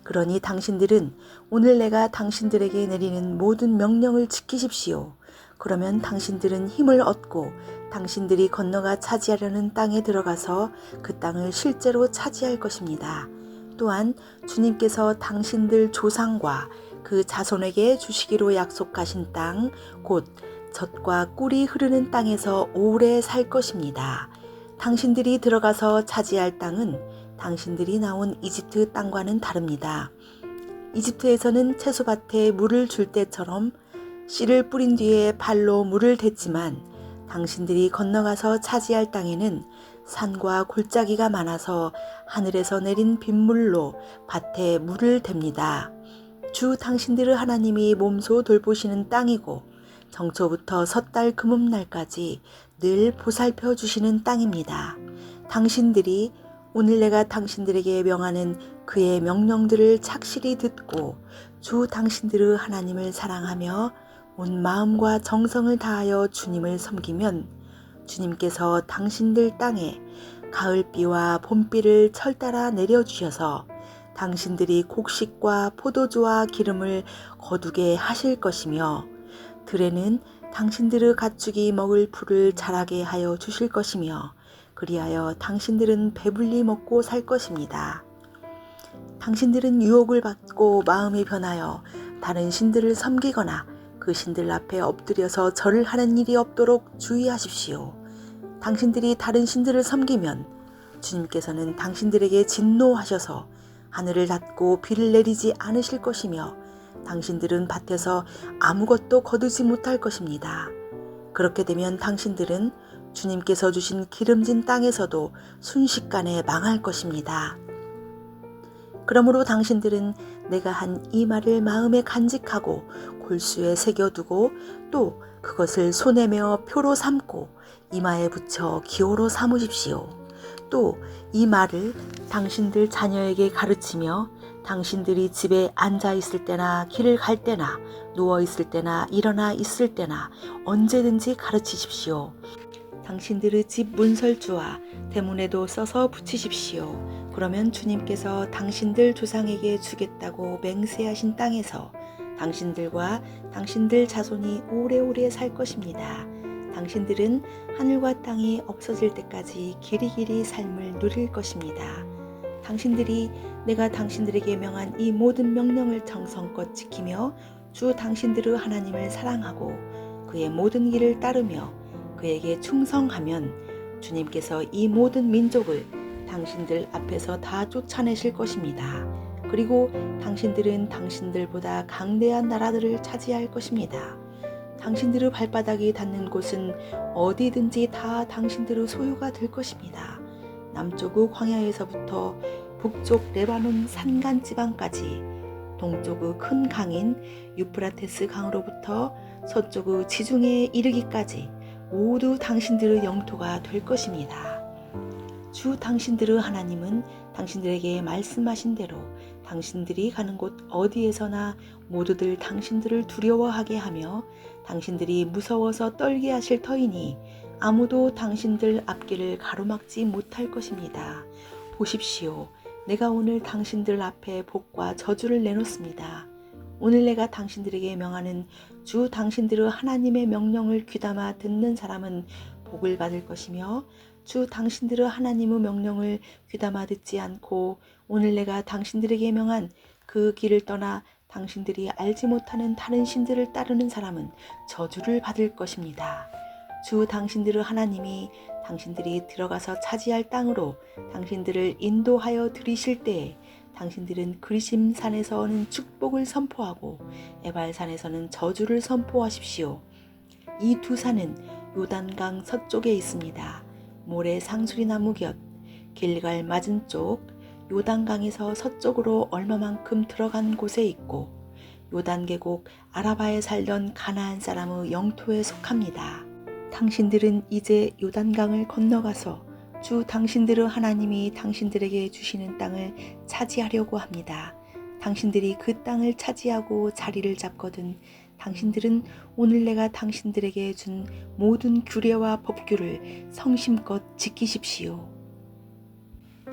그러니 당신들은 오늘 내가 당신들에게 내리는 모든 명령을 지키십시오. 그러면 당신들은 힘을 얻고 당신들이 건너가 차지하려는 땅에 들어가서 그 땅을 실제로 차지할 것입니다. 또한 주님께서 당신들 조상과 그 자손에게 주시기로 약속하신 땅, 곧 젖과 꿀이 흐르는 땅에서 오래 살 것입니다. 당신들이 들어가서 차지할 땅은 당신들이 나온 이집트 땅과는 다릅니다. 이집트에서는 채소밭에 물을 줄 때처럼 씨를 뿌린 뒤에 발로 물을 댔지만 당신들이 건너가서 차지할 땅에는 산과 골짜기가 많아서 하늘에서 내린 빗물로 밭에 물을 댑니다. 주 당신들의 하나님이 몸소 돌보시는 땅이고 정초부터 섣달 금음날까지 늘 보살펴 주시는 땅입니다. 당신들이 오늘 내가 당신들에게 명하는 그의 명령들을 착실히 듣고 주 당신들의 하나님을 사랑하며 온 마음과 정성을 다하여 주님을 섬기면 주님께서 당신들 땅에 가을비와 봄비를 철따라 내려주셔서 당신들이 곡식과 포도주와 기름을 거두게 하실 것이며 들에는 당신들의 가축이 먹을 풀을 자라게 하여 주실 것이며 그리하여 당신들은 배불리 먹고 살 것입니다. 당신들은 유혹을 받고 마음이 변하여 다른 신들을 섬기거나 그 신들 앞에 엎드려서 절을 하는 일이 없도록 주의하십시오. 당신들이 다른 신들을 섬기면 주님께서는 당신들에게 진노하셔서 하늘을 닫고 비를 내리지 않으실 것이며 당신들은 밭에서 아무것도 거두지 못할 것입니다. 그렇게 되면 당신들은 주님께서 주신 기름진 땅에서도 순식간에 망할 것입니다. 그러므로 당신들은 내가 한 이 말을 마음에 간직하고 골수에 새겨두고 또 그것을 손에 메어 표로 삼고 이마에 붙여 기호로 삼으십시오. 또 이 말을 당신들 자녀에게 가르치며 당신들이 집에 앉아 있을 때나 길을 갈 때나 누워 있을 때나 일어나 있을 때나 언제든지 가르치십시오. 당신들의 집 문설주와 대문에도 써서 붙이십시오. 그러면 주님께서 당신들 조상에게 주겠다고 맹세하신 땅에서 당신들과 당신들 자손이 오래오래 살 것입니다. 당신들은 하늘과 땅이 없어질 때까지 길이길이 삶을 누릴 것입니다. 당신들이 내가 당신들에게 명한 이 모든 명령을 정성껏 지키며 주 당신들의 하나님을 사랑하고 그의 모든 길을 따르며 그에게 충성하면 주님께서 이 모든 민족을 당신들 앞에서 다 쫓아내실 것입니다. 그리고 당신들은 당신들보다 강대한 나라들을 차지할 것입니다. 당신들의 발바닥이 닿는 곳은 어디든지 다 당신들의 소유가 될 것입니다. 남쪽의 광야에서부터 북쪽 레바논 산간 지방까지 동쪽의 큰 강인 유프라테스 강으로부터 서쪽의 지중해에 이르기까지 모두 당신들의 영토가 될 것입니다. 주 당신들의 하나님은 당신들에게 말씀하신 대로 당신들이 가는 곳 어디에서나 모두들 당신들을 두려워하게 하며 당신들이 무서워서 떨게 하실 터이니 아무도 당신들 앞길을 가로막지 못할 것입니다. 보십시오. 내가 오늘 당신들 앞에 복과 저주를 내놓습니다. 오늘 내가 당신들에게 명하는 주 당신들의 하나님의 명령을 귀담아 듣는 사람은 복을 받을 것이며 주 당신들의 하나님의 명령을 귀담아 듣지 않고 오늘 내가 당신들에게 명한 그 길을 떠나 당신들이 알지 못하는 다른 신들을 따르는 사람은 저주를 받을 것입니다. 주 당신들의 하나님이 당신들이 들어가서 차지할 땅으로 당신들을 인도하여 들이실 때에 당신들은 그리심산에서는 축복을 선포하고 에발산에서는 저주를 선포하십시오. 이 두 산은 요단강 서쪽에 있습니다. 모래 상수리나무 곁 길갈 맞은쪽 요단강에서 서쪽으로 얼마만큼 들어간 곳에 있고 요단 계곡 아라바에 살던 가나안 사람의 영토에 속합니다. 당신들은 이제 요단강을 건너가서 주 당신들의 하나님이 당신들에게 주시는 땅을 차지하려고 합니다. 당신들이 그 땅을 차지하고 자리를 잡거든 당신들은 오늘 내가 당신들에게 준 모든 규례와 법규를 성심껏 지키십시오.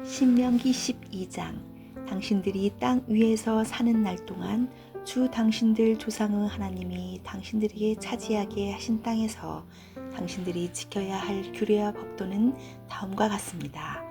신명기 12장. 당신들이 땅 위에서 사는 날 동안 주 당신들 조상의 하나님이 당신들에게 차지하게 하신 땅에서 당신들이 지켜야 할 규례와 법도는 다음과 같습니다.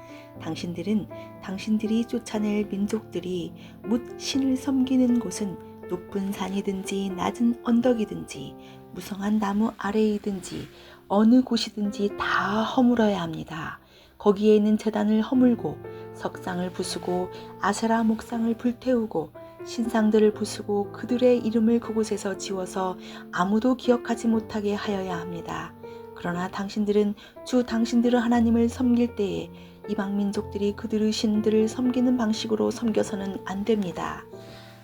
당신들은 당신들이 쫓아낼 민족들이 뭇 신을 섬기는 곳은 높은 산이든지 낮은 언덕이든지 무성한 나무 아래이든지 어느 곳이든지 다 허물어야 합니다. 거기에 있는 제단을 허물고 석상을 부수고 아세라 목상을 불태우고 신상들을 부수고 그들의 이름을 그곳에서 지워서 아무도 기억하지 못하게 하여야 합니다. 그러나 당신들은 주 당신들의 하나님을 섬길 때에 이방 민족들이 그들의 신들을 섬기는 방식으로 섬겨서는 안 됩니다.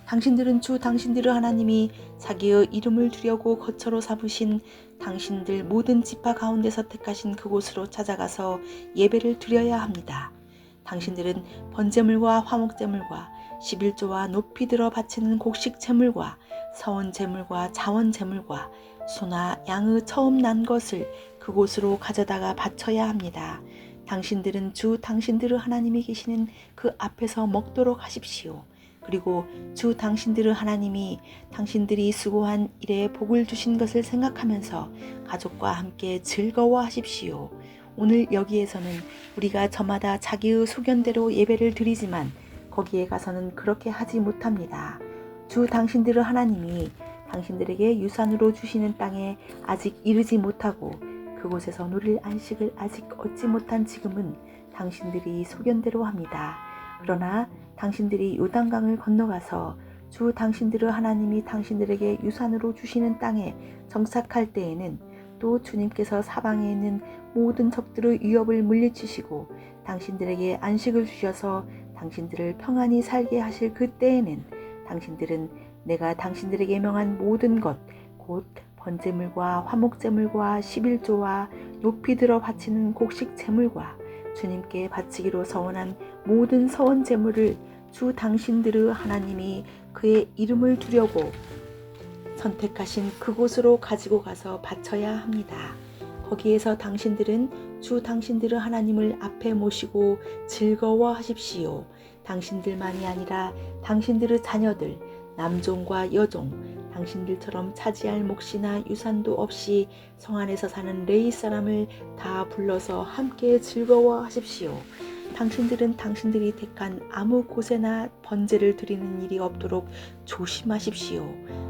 당신들은 주 당신들의 하나님이 자기의 이름을 두려고 거처로 삼으신 당신들 모든 지파 가운데서 택하신 그곳으로 찾아가서 예배를 드려야 합니다. 당신들은 번제물과 화목제물과 11조와 높이 들어 바치는 곡식 제물과 서원 제물과 자원 제물과 소나 양의 처음 난 것을 그곳으로 가져다가 바쳐야 합니다. 당신들은 주 당신들의 하나님이 계시는 그 앞에서 먹도록 하십시오. 그리고 주 당신들의 하나님이 당신들이 수고한 일에 복을 주신 것을 생각하면서 가족과 함께 즐거워하십시오. 오늘 여기에서는 우리가 저마다 자기의 소견대로 예배를 드리지만 거기에 가서는 그렇게 하지 못합니다. 주 당신들의 하나님이 당신들에게 유산으로 주시는 땅에 아직 이르지 못하고 그곳에서 누릴 안식을 아직 얻지 못한 지금은 당신들이 소견대로 합니다. 그러나 당신들이 요단강을 건너가서 주 당신들의 하나님이 당신들에게 유산으로 주시는 땅에 정착할 때에는 또 주님께서 사방에 있는 모든 적들의 위협을 물리치시고 당신들에게 안식을 주셔서 당신들을 평안히 살게 하실 그때에는 당신들은 내가 당신들에게 명한 모든 것 곧 번제물과 화목제물과 11조와 높이 들어 바치는 곡식 제물과 주님께 바치기로 서원한 모든 서원 제물을 주 당신들의 하나님이 그의 이름을 두려고 선택하신 그곳으로 가지고 가서 바쳐야 합니다. 거기에서 당신들은 주 당신들의 하나님을 앞에 모시고 즐거워하십시오. 당신들만이 아니라 당신들의 자녀들, 남종과 여종, 당신들처럼 차지할 몫이나 유산도 없이 성 안에서 사는 레위 사람을 다 불러서 함께 즐거워하십시오. 당신들은 당신들이 택한 아무 곳에나 번제를 드리는 일이 없도록 조심하십시오.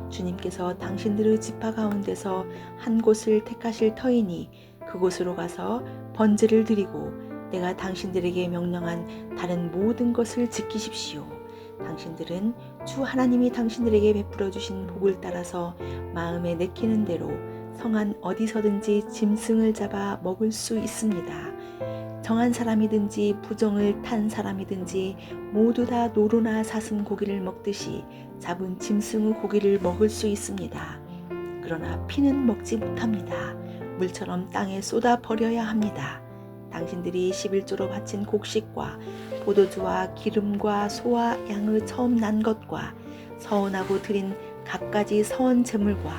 주님께서 당신들의 지파 가운데서 한 곳을 택하실 터이니 그곳으로 가서 번제를 드리고 내가 당신들에게 명령한 다른 모든 것을 지키십시오. 당신들은 주 하나님이 당신들에게 베풀어 주신 복을 따라서 마음에 내키는 대로 성안 어디서든지 짐승을 잡아 먹을 수 있습니다. 정한 사람이든지 부정을 탄 사람이든지 모두 다 노루나 사슴 고기를 먹듯이 잡은 짐승의 고기를 먹을 수 있습니다. 그러나 피는 먹지 못합니다. 물처럼 땅에 쏟아 버려야 합니다. 당신들이 11조로 바친 곡식과 포도주와 기름과 소와 양의 처음 난 것과 서원하고 드린 갖가지 서원 제물과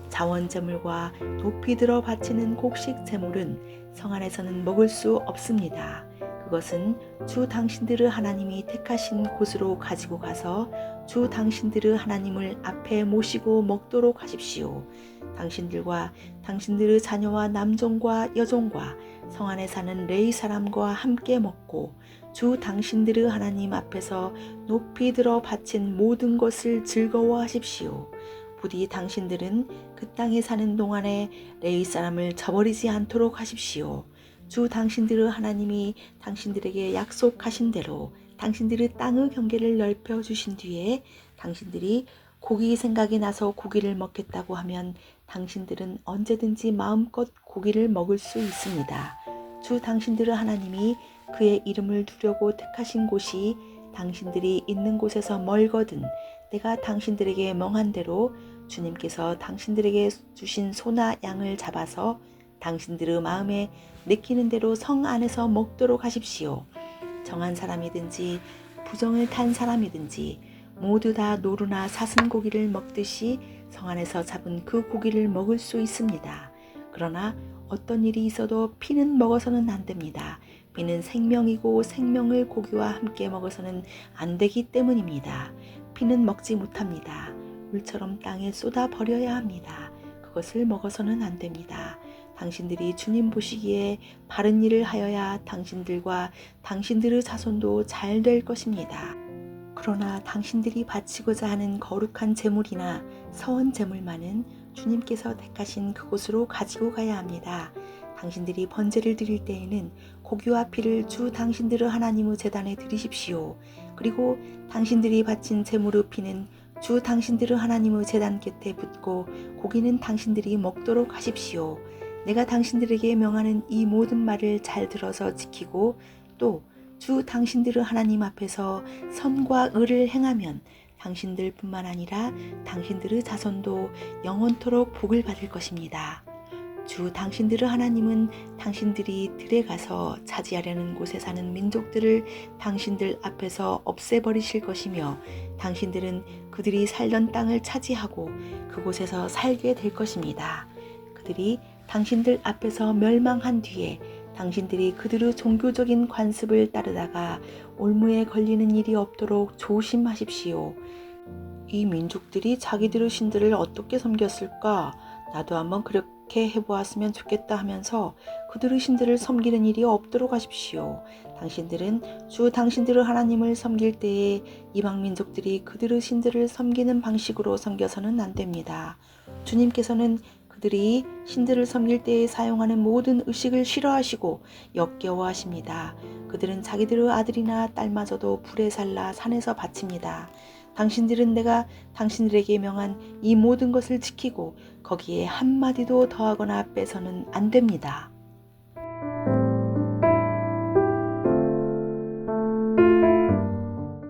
자원 제물과 높이 들어 바치는 곡식 제물은 성 안에서는 먹을 수 없습니다. 그것은 주 당신들의 하나님이 택하신 곳으로 가지고 가서 주 당신들의 하나님을 앞에 모시고 먹도록 하십시오. 당신들과 당신들의 자녀와 남종과 여종과 성 안에 사는 레위 사람과 함께 먹고 주 당신들의 하나님 앞에서 높이 들어 바친 모든 것을 즐거워하십시오. 부디 당신들은 그 땅에 사는 동안에 레위 사람을 저버리지 않도록 하십시오. 주 당신들의 하나님이 당신들에게 약속하신 대로 당신들의 땅의 경계를 넓혀 주신 뒤에 당신들이 고기 생각이 나서 고기를 먹겠다고 하면 당신들은 언제든지 마음껏 고기를 먹을 수 있습니다. 주 당신들의 하나님이 그의 이름을 두려고 택하신 곳이 당신들이 있는 곳에서 멀거든 내가 당신들에게 명한 대로 주님께서 당신들에게 주신 소나 양을 잡아서 당신들의 마음에 내키는 대로 성 안에서 먹도록 하십시오. 정한 사람이든지 부정을 탄 사람이든지 모두 다 노루나 사슴 고기를 먹듯이 성 안에서 잡은 그 고기를 먹을 수 있습니다. 그러나 어떤 일이 있어도 피는 먹어서는 안 됩니다. 피는 생명이고 생명을 고기와 함께 먹어서는 안 되기 때문입니다. 피는 먹지 못합니다. 물처럼 땅에 쏟아 버려야 합니다. 그것을 먹어서는 안 됩니다. 당신들이 주님 보시기에 바른 일을 하여야 당신들과 당신들의 자손도 잘 될 것입니다. 그러나 당신들이 바치고자 하는 거룩한 제물이나 서원 제물만은 주님께서 택하신 그곳으로 가지고 가야 합니다. 당신들이 번제를 드릴 때에는 고기와 피를 주 당신들의 하나님의 제단에 드리십시오. 그리고 당신들이 바친 제물의 피는 주 당신들의 하나님의 제단 곁에 붓고 고기는 당신들이 먹도록 하십시오. 내가 당신들에게 명하는 이 모든 말을 잘 들어서 지키고 또 주 당신들의 하나님 앞에서 선과 의를 행하면 당신들뿐만 아니라 당신들의 자손도 영원토록 복을 받을 것입니다. 주 당신들의 하나님은 당신들이 들에 가서 차지하려는 곳에 사는 민족들을 당신들 앞에서 없애버리실 것이며 당신들은 그들이 살던 땅을 차지하고 그곳에서 살게 될 것입니다. 그들이 당신들 앞에서 멸망한 뒤에 당신들이 그들의 종교적인 관습을 따르다가 올무에 걸리는 일이 없도록 조심하십시오. 이 민족들이 자기들의 신들을 어떻게 섬겼을까? 나도 한번 그렇게 해보았으면 좋겠다 하면서 그들의 신들을 섬기는 일이 없도록 하십시오. 당신들은 주 당신들의 하나님을 섬길 때에 이방 민족들이 그들의 신들을 섬기는 방식으로 섬겨서는 안 됩니다. 주님께서는 그들이 신들을 섬길 때에 사용하는 모든 의식을 싫어하시고 역겨워하십니다. 그들은 자기들의 아들이나 딸마저도 불에 살라 산에서 바칩니다. 당신들은 내가 당신들에게 명한 이 모든 것을 지키고 거기에 한마디도 더하거나 빼서는 안 됩니다.